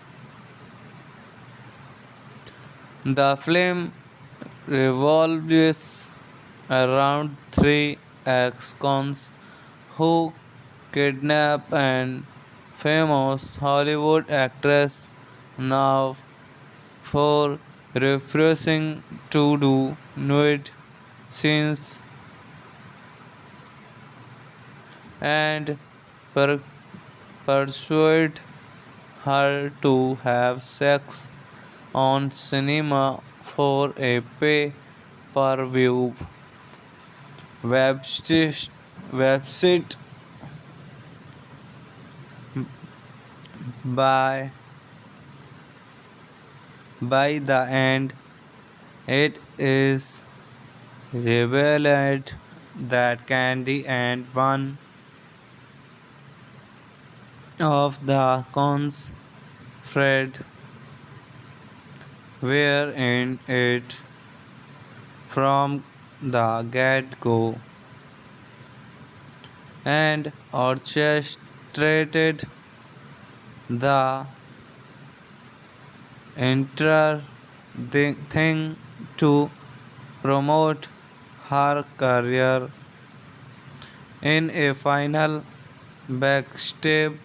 The film revolves around three ex-cons who kidnap an famous Hollywood actress now for refusing to do nude scenes and per- persuade her to have sex on cinema for a pay per view website. by the end, it is revealed that Candy and one of the cons, Fred, were in it from the get go and orchestrated the entire thing to promote her career. In a final backstab,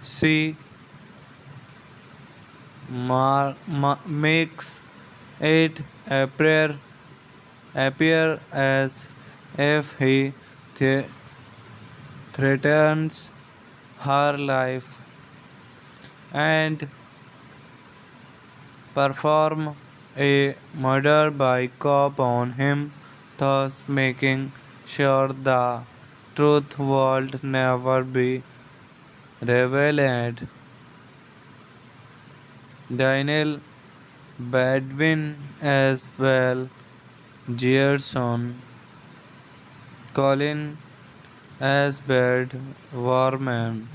she makes it appear as if he th- threatens her life and perform a murder by cop on him, thus making sure the truth would never be revealed. Daniel Badwin as well, Gerson, Colin as Bad Warman.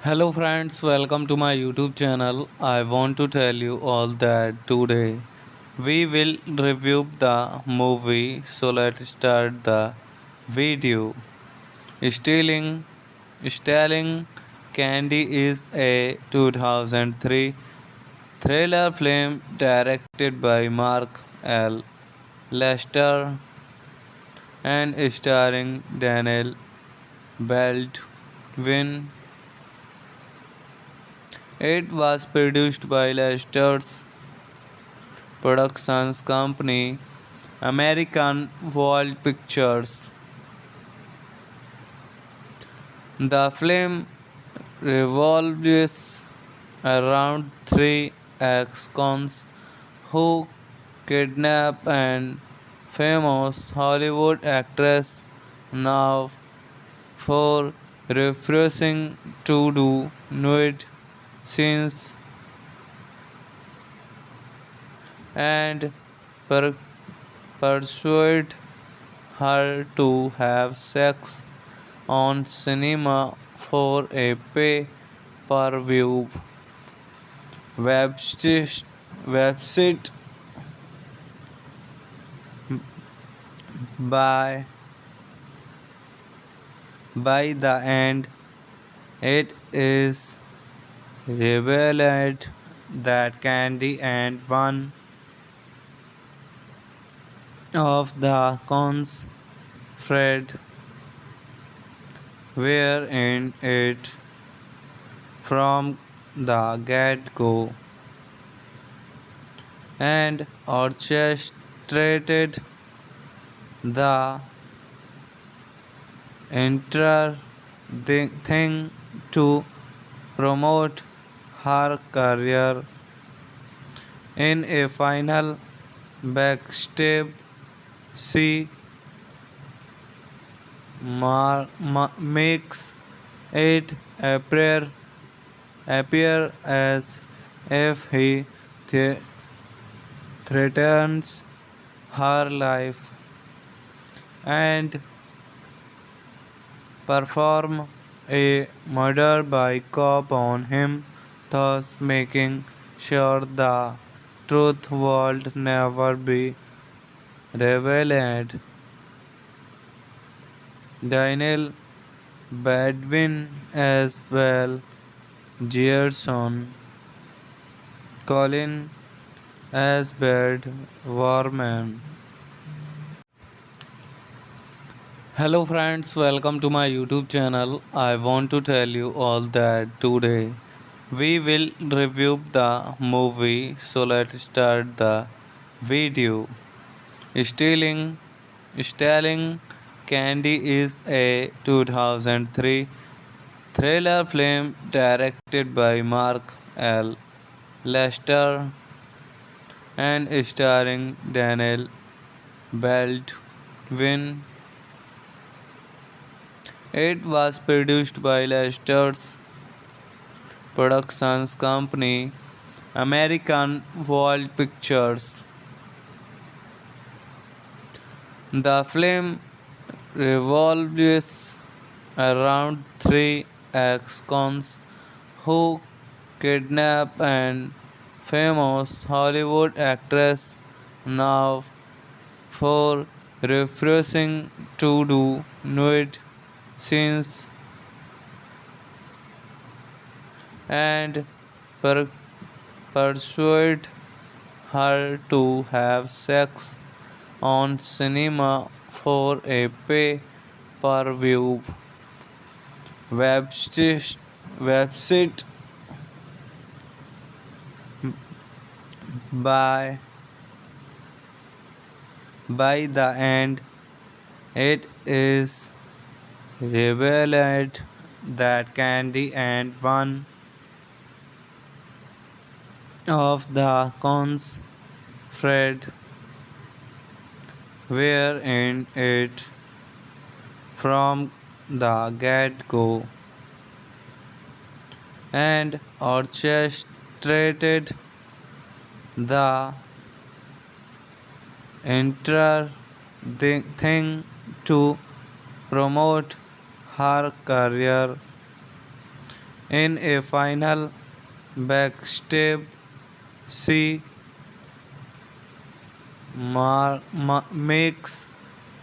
Hello friends, welcome to my YouTube channel. I want to tell you all that today we will review the movie. So let's start the video. Stealing Stealing Candy is a 2003 thriller film directed by Mark L. Lester and starring Daniel Baldwin. It was produced by Lester's Productions Company, American World Pictures. The film revolves around three ex-cons who kidnap an famous Hollywood actress now for refusing to do nude scenes and per- persuade her to have sex on cinema for a pay per view website by the end it is revealed that Candy and one of the cons Fred were in it from the get-go and orchestrated the entire thing to promote her career. In a final backstab, she makes it appear as if he th- threatens her life and perform a murder by cop on him, thus making sure the truth would never be revealed. Daniel Badwin as well, Gerson, Colin as Bad Warman. Hello friends, welcome to my YouTube channel. I want to tell you all that today we will review the movie. So let's start the video. Stealing Stealing Candy is a 2003 thriller film directed by Mark L. Lester and starring Daniel Baldwin. It was produced by Lester's Productions Company, American World Pictures. The film revolves around three ex-cons who kidnap an famous Hollywood actress now for refusing to do nude scenes and per- persuade her to have sex on cinema for a pay per view website by the end it is revealed that Candy and one of the cons Fred were in it from the get-go and orchestrated the entire thing to promote her career in a final backstab. She makes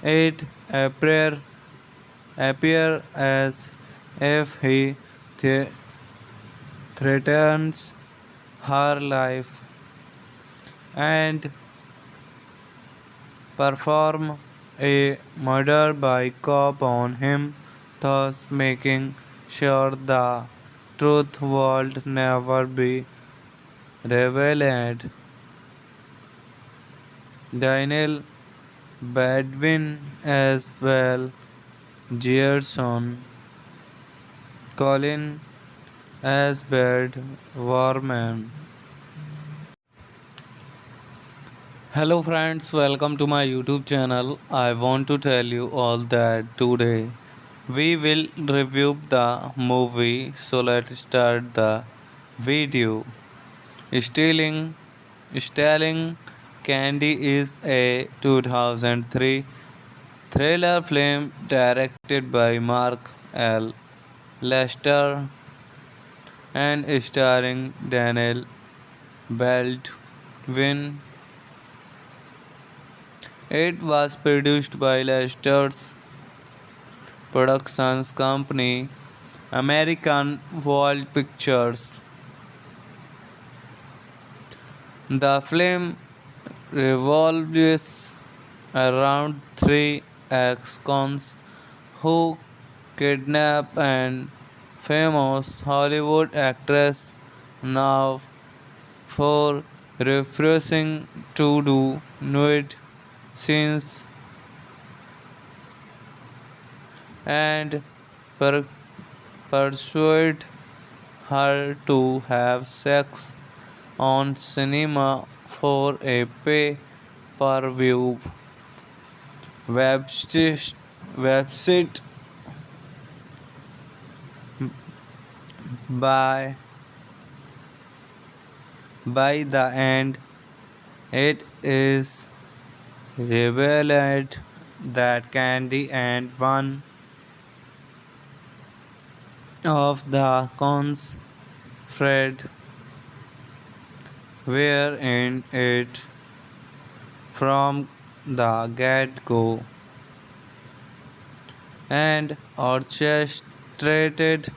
it appear as if he th- threatens her life and perform a murder by cop on him, thus making sure the truth would never be revealed. Daniel Badwin as well, Gerson, Colin as Bad Warman. Hello friends, welcome to my YouTube channel. I want to tell you all that today we will review the movie. So let's start the video. Stealing Stealing Candy is a 2003 thriller film directed by Mark L. Lester and starring Daniel Baldwin. It was produced by Lester's Productions Company, American World Pictures. The film revolves around three ex-cons who kidnap an famous Hollywood actress now for refusing to do nude scenes and per- persuade her to have sex on cinema for a pay per view website by the end it is revealed that Candy and one of the cons Fred were in it from the get-go and orchestrated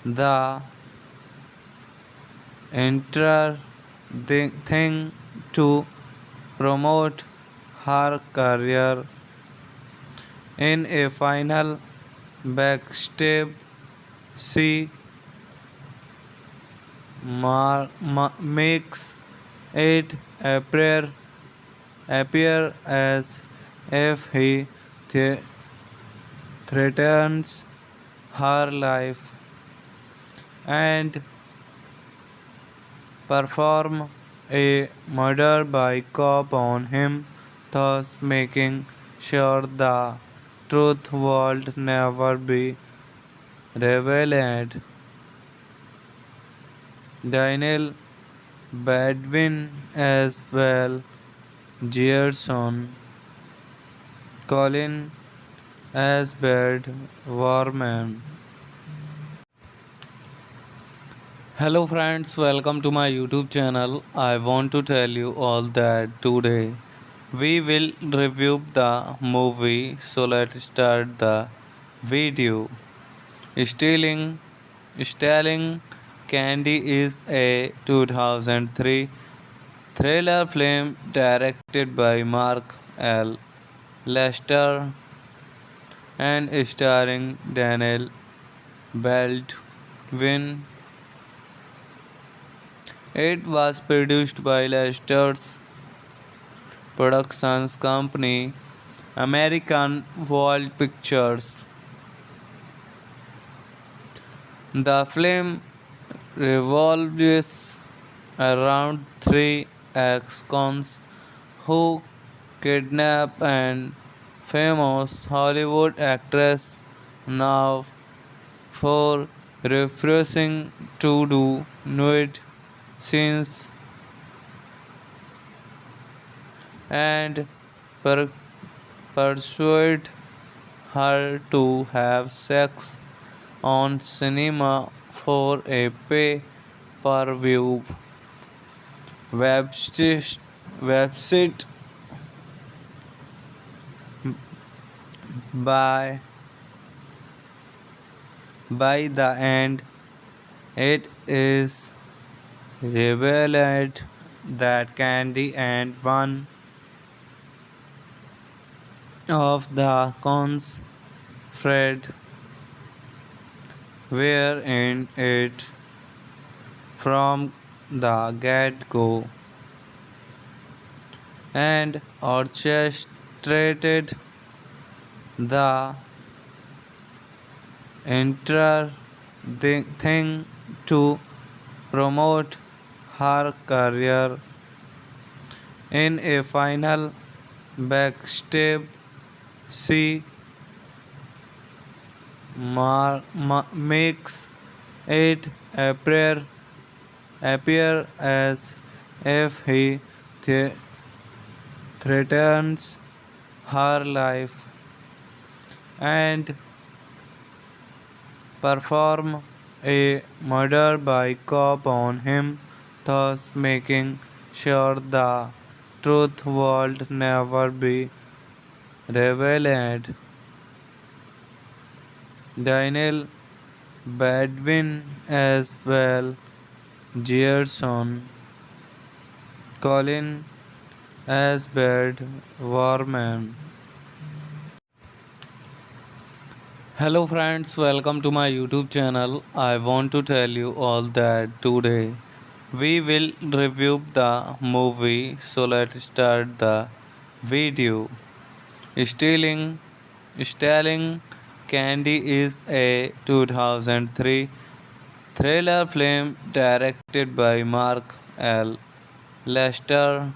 the entire thing to promote her career in a final backstab. She makes it appear as if he th- threatens her life and perform a murder by cop on him, thus making sure the truth would never be revealed. Daniel Badwin as well, Gerson, Colin as Bad Warman. Hello friends, welcome to my YouTube channel. I want to tell you all that today We will review the movie, so let's start the video. Stealing, Stealing Candy is a 2003 thriller film directed by Mark L. Lester and starring Daniel Baldwin. It was produced by Lester's Productions Company, American World Pictures. The film revolves around three ex-cons who kidnap an famous Hollywood actress now for refusing to do nude scenes and per- persuade her to have sex on cinema for a pay-per-view website. By the end, it is revealed that Candy and one of the cons, Fred, were in it from the get-go and orchestrated the entire thing to promote her career. In a final backstab, she makes it appear as if he th- threatens her life and perform a murder by cop on him, thus making sure the truth would never be revealed. Daniel Badwin as well, Gerson, Colin as Bad Warman. Hello friends, welcome to my YouTube channel. I want to tell you all that today we will review the movie. So let's start the video. Stealing Stealing Candy is a 2003 thriller film directed by Mark L. Lester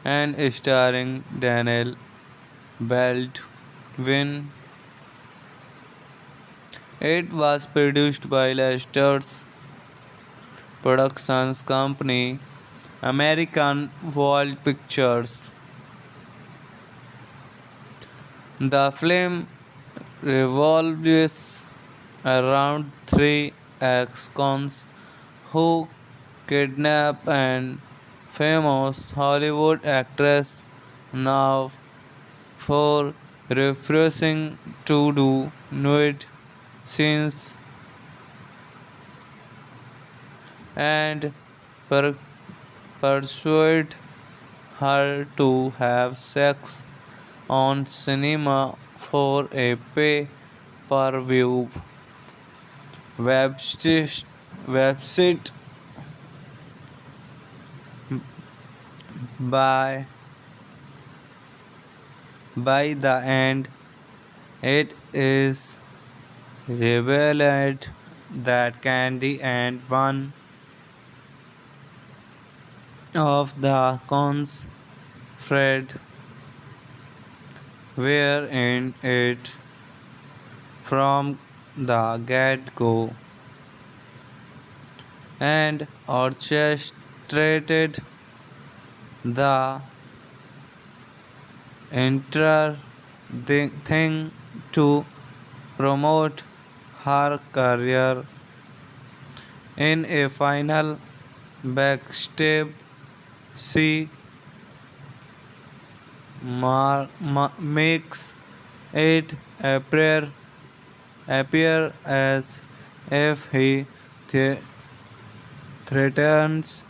and starring Daniel Baldwin. It was produced by Lester's Productions Company, American World Pictures. The film revolves around three ex-cons who kidnap an famous Hollywood actress now for refusing to do nude scenes and per- persuade her to have sex on cinema for a pay-per-view website. by the end, it is revealed that Candy and one of the cons, Fred, were in it from the get-go and orchestrated the entire thing to promote her career. In a final backstab, she makes it appear as if he th- threatens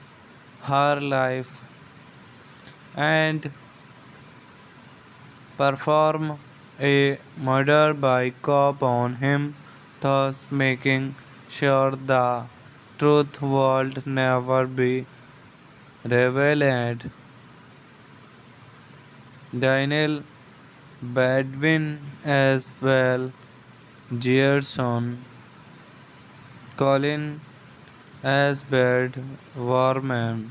her life and perform a murder by cop on him, thus making sure the truth would never be revealed. Daniel Badwin as well, Gerson, Colin as Bad Warman.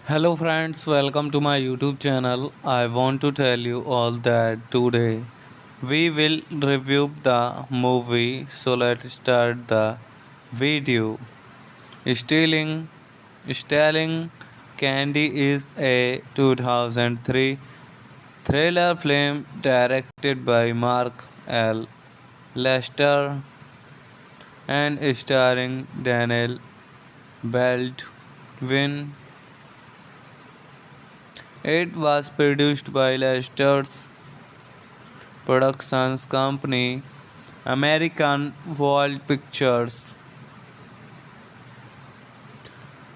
Hello friends, welcome to my YouTube channel. I want to tell you all that today we will review the movie. So let's start the video. Stealing Stealing Candy is a 2003 thriller film directed by Mark L. Lester and starring Daniel Baldwin. It was produced by Lester's Productions Company, American World Pictures.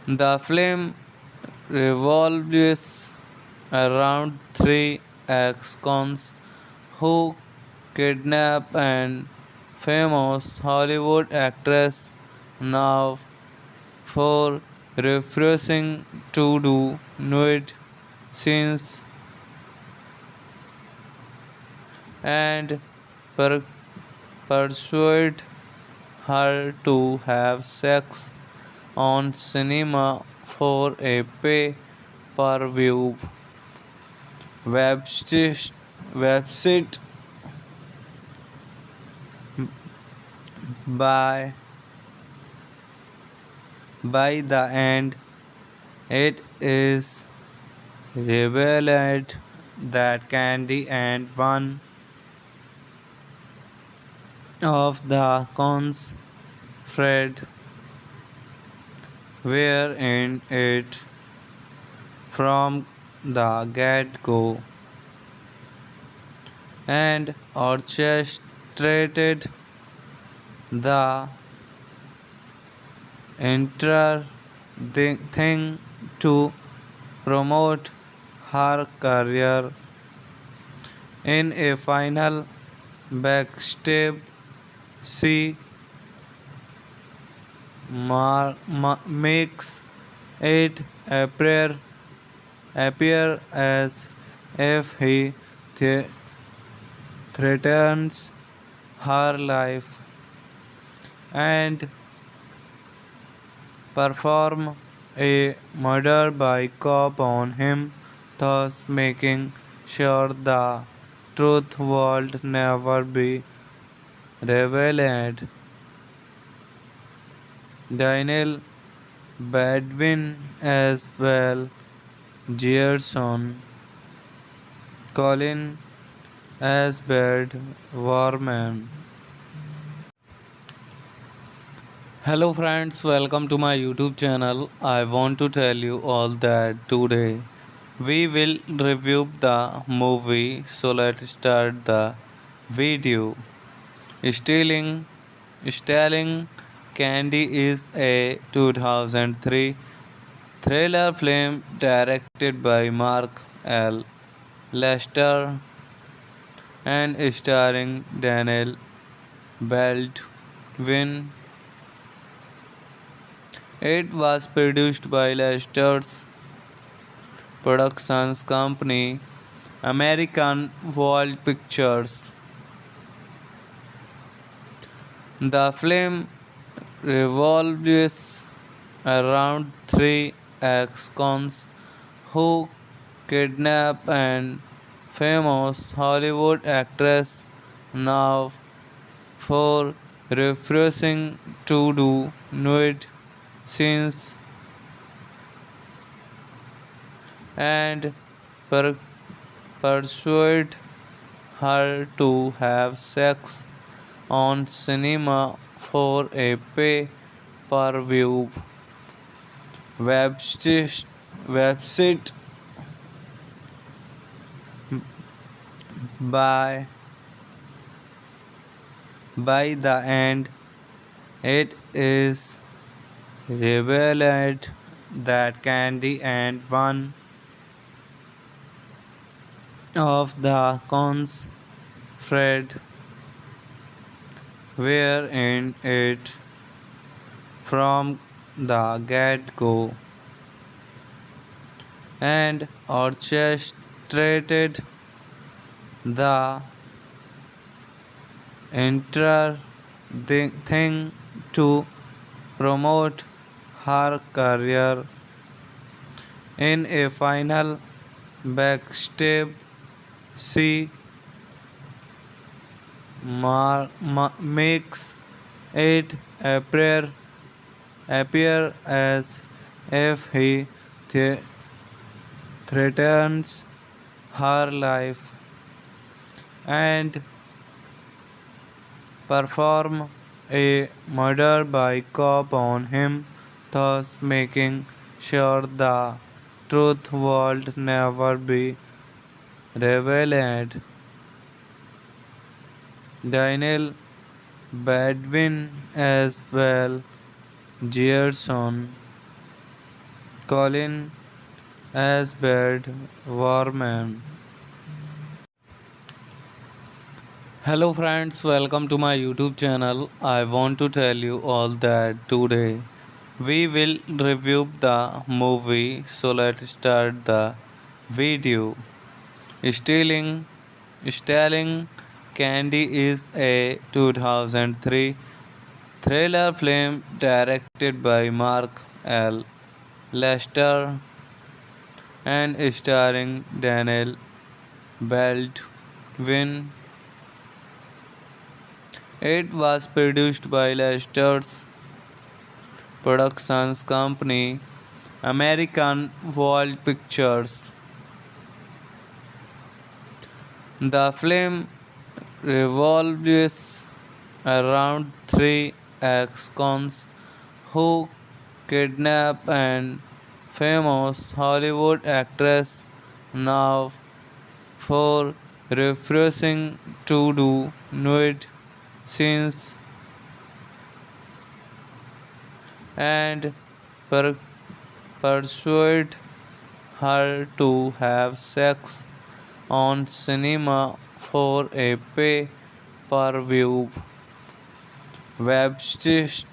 The film revolves around three ex-cons who kidnap an famous Hollywood actress now for refusing to do nude scenes and per- persuade her to have sex on cinema for a pay per view website by the end it is revealed that Candy and one of the cons Fred were in it from the get-go and orchestrated the entire thing to promote her career. In a final backstab, she makes it appear as if he th- threatens her life and perform a murder by cop on him, thus making sure the truth would never be revealed. Daniel Badwin as well, Gerson, Colin as Bad Warman. Hello friends, welcome to my YouTube channel. I want to tell you all that today we will review the movie. So let's start the video. Stealing Stealing Candy is a 2003 thriller film directed by Mark L. Lester and starring Daniel Baldwin. It was produced by Lester's Productions Company, American World Pictures. The film revolves around three ex-cons who kidnap an famous Hollywood actress now for refusing to do nude scenes and per- persuade her to have sex on cinema for a pay per view website. By the end, it is revealed that Candy and one of the cons, Fred, were in it from the get go and orchestrated the entire thing to promote her career. In a final backstab, she makes it appear as if he th- threatens her life and perform a murder by cop on him, thus making sure the truth would never be revealed. Daniel Badwin as well, Gerson, Colin as Bad Warman. Hello friends, welcome to my YouTube channel. I want to tell you all that today we will review the movie. So let's start the video. Stealing Stealing Candy is a 2003 thriller film directed by Mark L. Lester and starring Daniel Baldwin. It was produced by Lester's Productions Company, American World Pictures. The film revolves around three ex-cons who kidnap an famous Hollywood actress now for refusing to do nude scenes and per- persuade her to have sex on cinema for a pay per view website.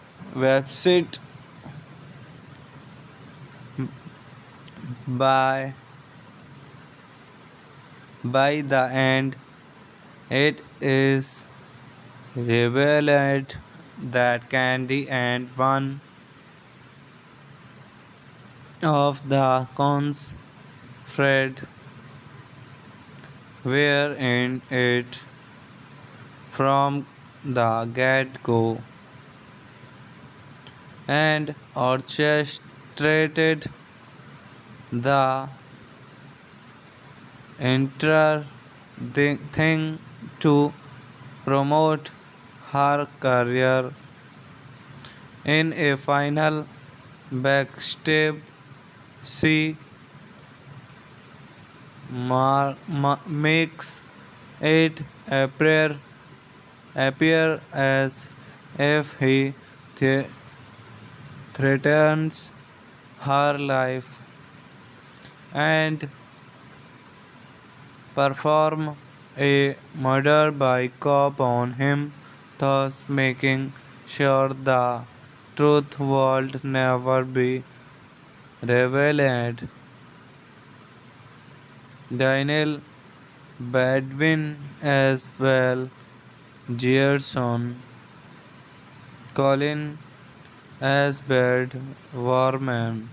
By the end, it is revealed that Candy and one of the cons, Fred, were in it from the get go and orchestrated the entire thing to promote her career. In a final backstab, she makes it appear as if he th- threatens her life and perform a murder by cop on him, thus making sure the truth would never be revealed. Daniel Badwin as well, Gerson, Colin as Bad Warman.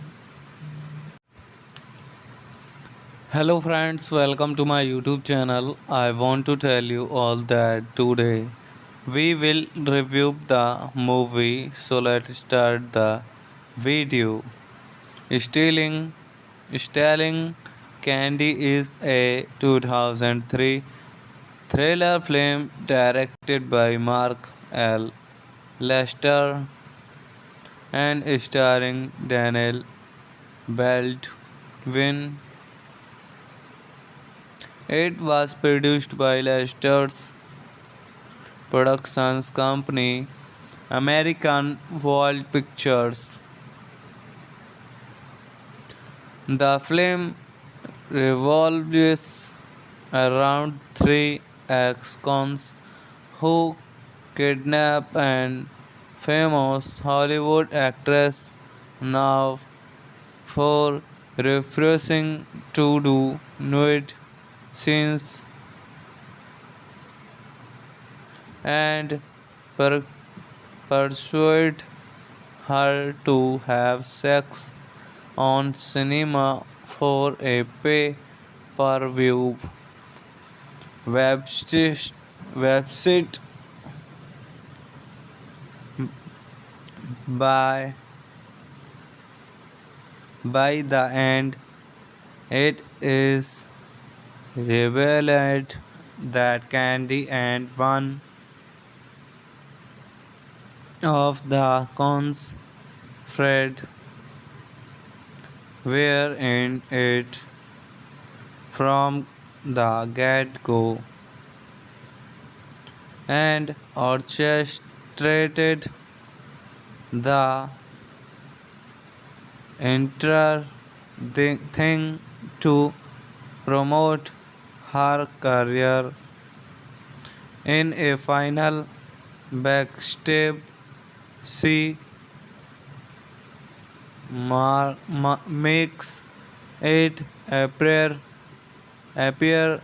Hello friends, welcome to my YouTube channel. I want to tell you all that today we will review the movie. So let's start the video. Stealing Stealing Candy is a 2003 thriller film directed by Mark L. Lester and starring Daniel Baldwin. It was produced by Lester's Productions Company, American World Pictures. The film revolves around three ex-cons who kidnap an famous Hollywood actress now for refusing to do nude scenes and per- persuade her to have sex on cinema for a pay-per-view website. by by the end it is revealed that Candy and one of the cons, Fred, were in it from the get-go and orchestrated the entire thing to promote her career. In a final backstab, she makes it appear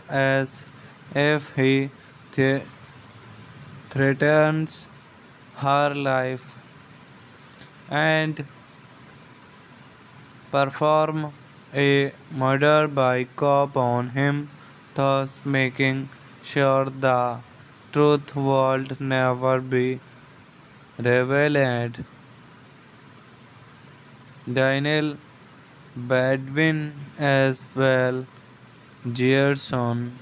as if he th- threatens her life and perform a murder by cop on him, thus making sure the truth would never be revealed. Daniel Badwin as well, Gerson,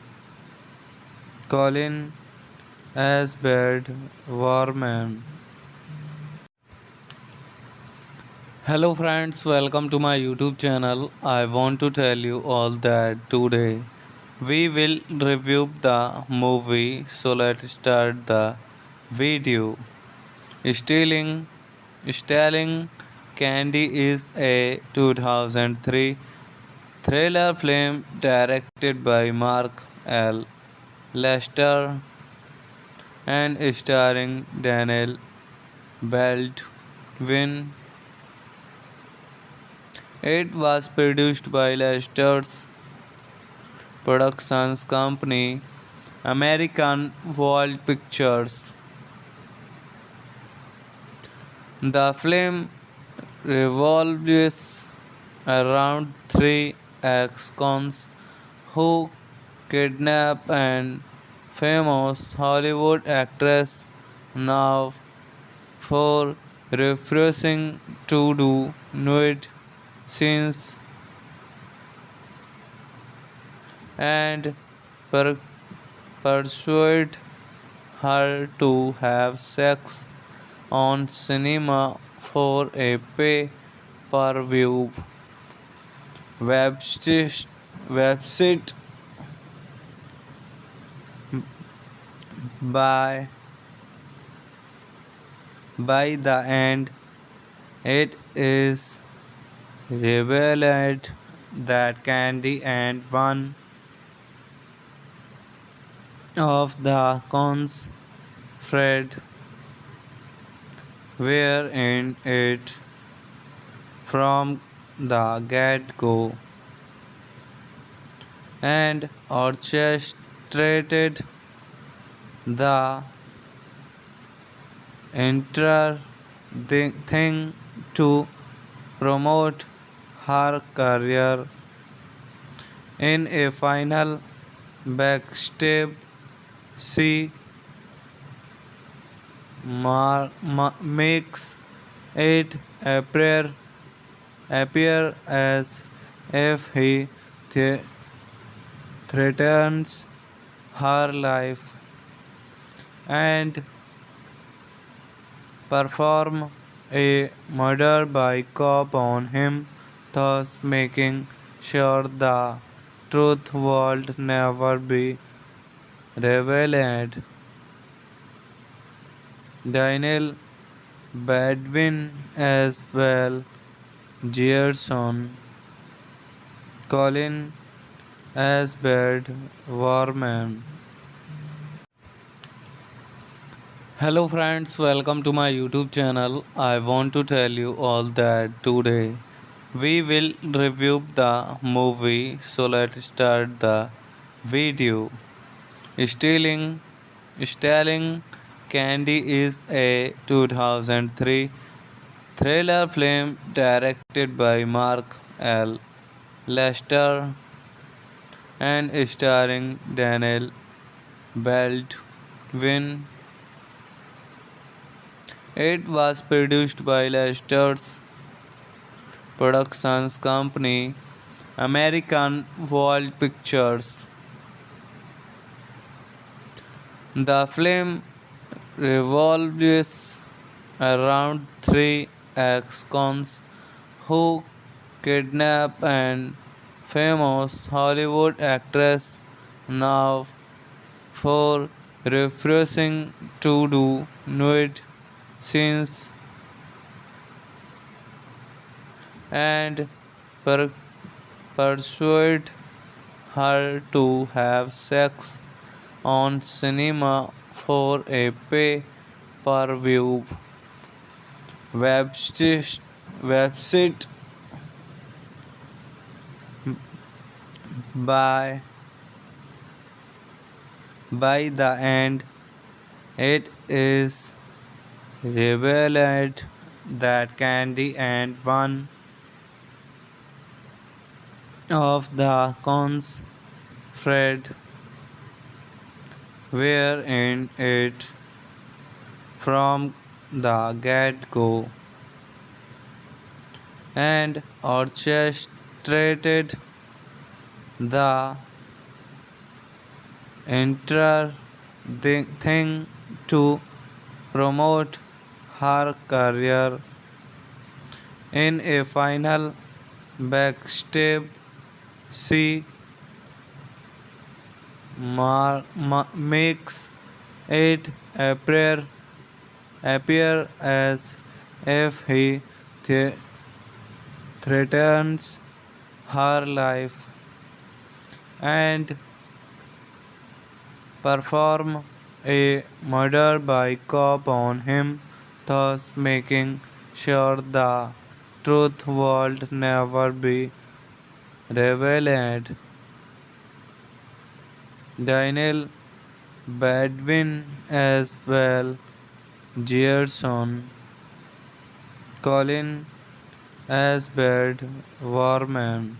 Colin as Bad Warman. Hello friends, welcome to my YouTube channel. I want to tell you all that today we will review the movie. So let's start the video. Stealing Stealing Candy is a 2003 thriller film directed by Mark L. Lester and starring Daniel Baldwin. It was produced by Lester's Productions Company, American World Pictures. The film revolves around three ex-cons who kidnap an famous Hollywood actress now for refusing to do nude scenes and per- persuade her to have sex on cinema for a pay-per-view website. by by the end it is revealed that Candy and one of the cons, Fred, were in it from the get-go and orchestrated the entire thing to promote her career. In a final backstab, she makes it appear as if he th- threatens her life and perform a murder by cop on him, thus making sure the truth would never be revealed. Daniel Baldwin as well, Gerson, Colin as Bad Warman. Hello friends, welcome to my YouTube channel. I want to tell you all that today we will review the movie. So let's start the video. Stealing Stealing Candy is a 2003 thriller film directed by Mark L. Lester and starring Daniel Baldwin. It was produced by Lester's Productions Company, American World Pictures. The film revolves around three ex-cons who kidnap an famous Hollywood actress now for refusing to do nude scenes and per- persuade her to have sex on cinema for a pay-per-view website. By the end, it is revealed that Candy and one of the cons, Fred, were in it from the get-go and orchestrated the entire thing to promote her career. In a final backstab, she makes it appear as if he th- threatens her life and perform a murder by cop on him, thus making sure the truth would never be revealed. Daniel Baldwin as well, Gerson, Colin as Bad Warman.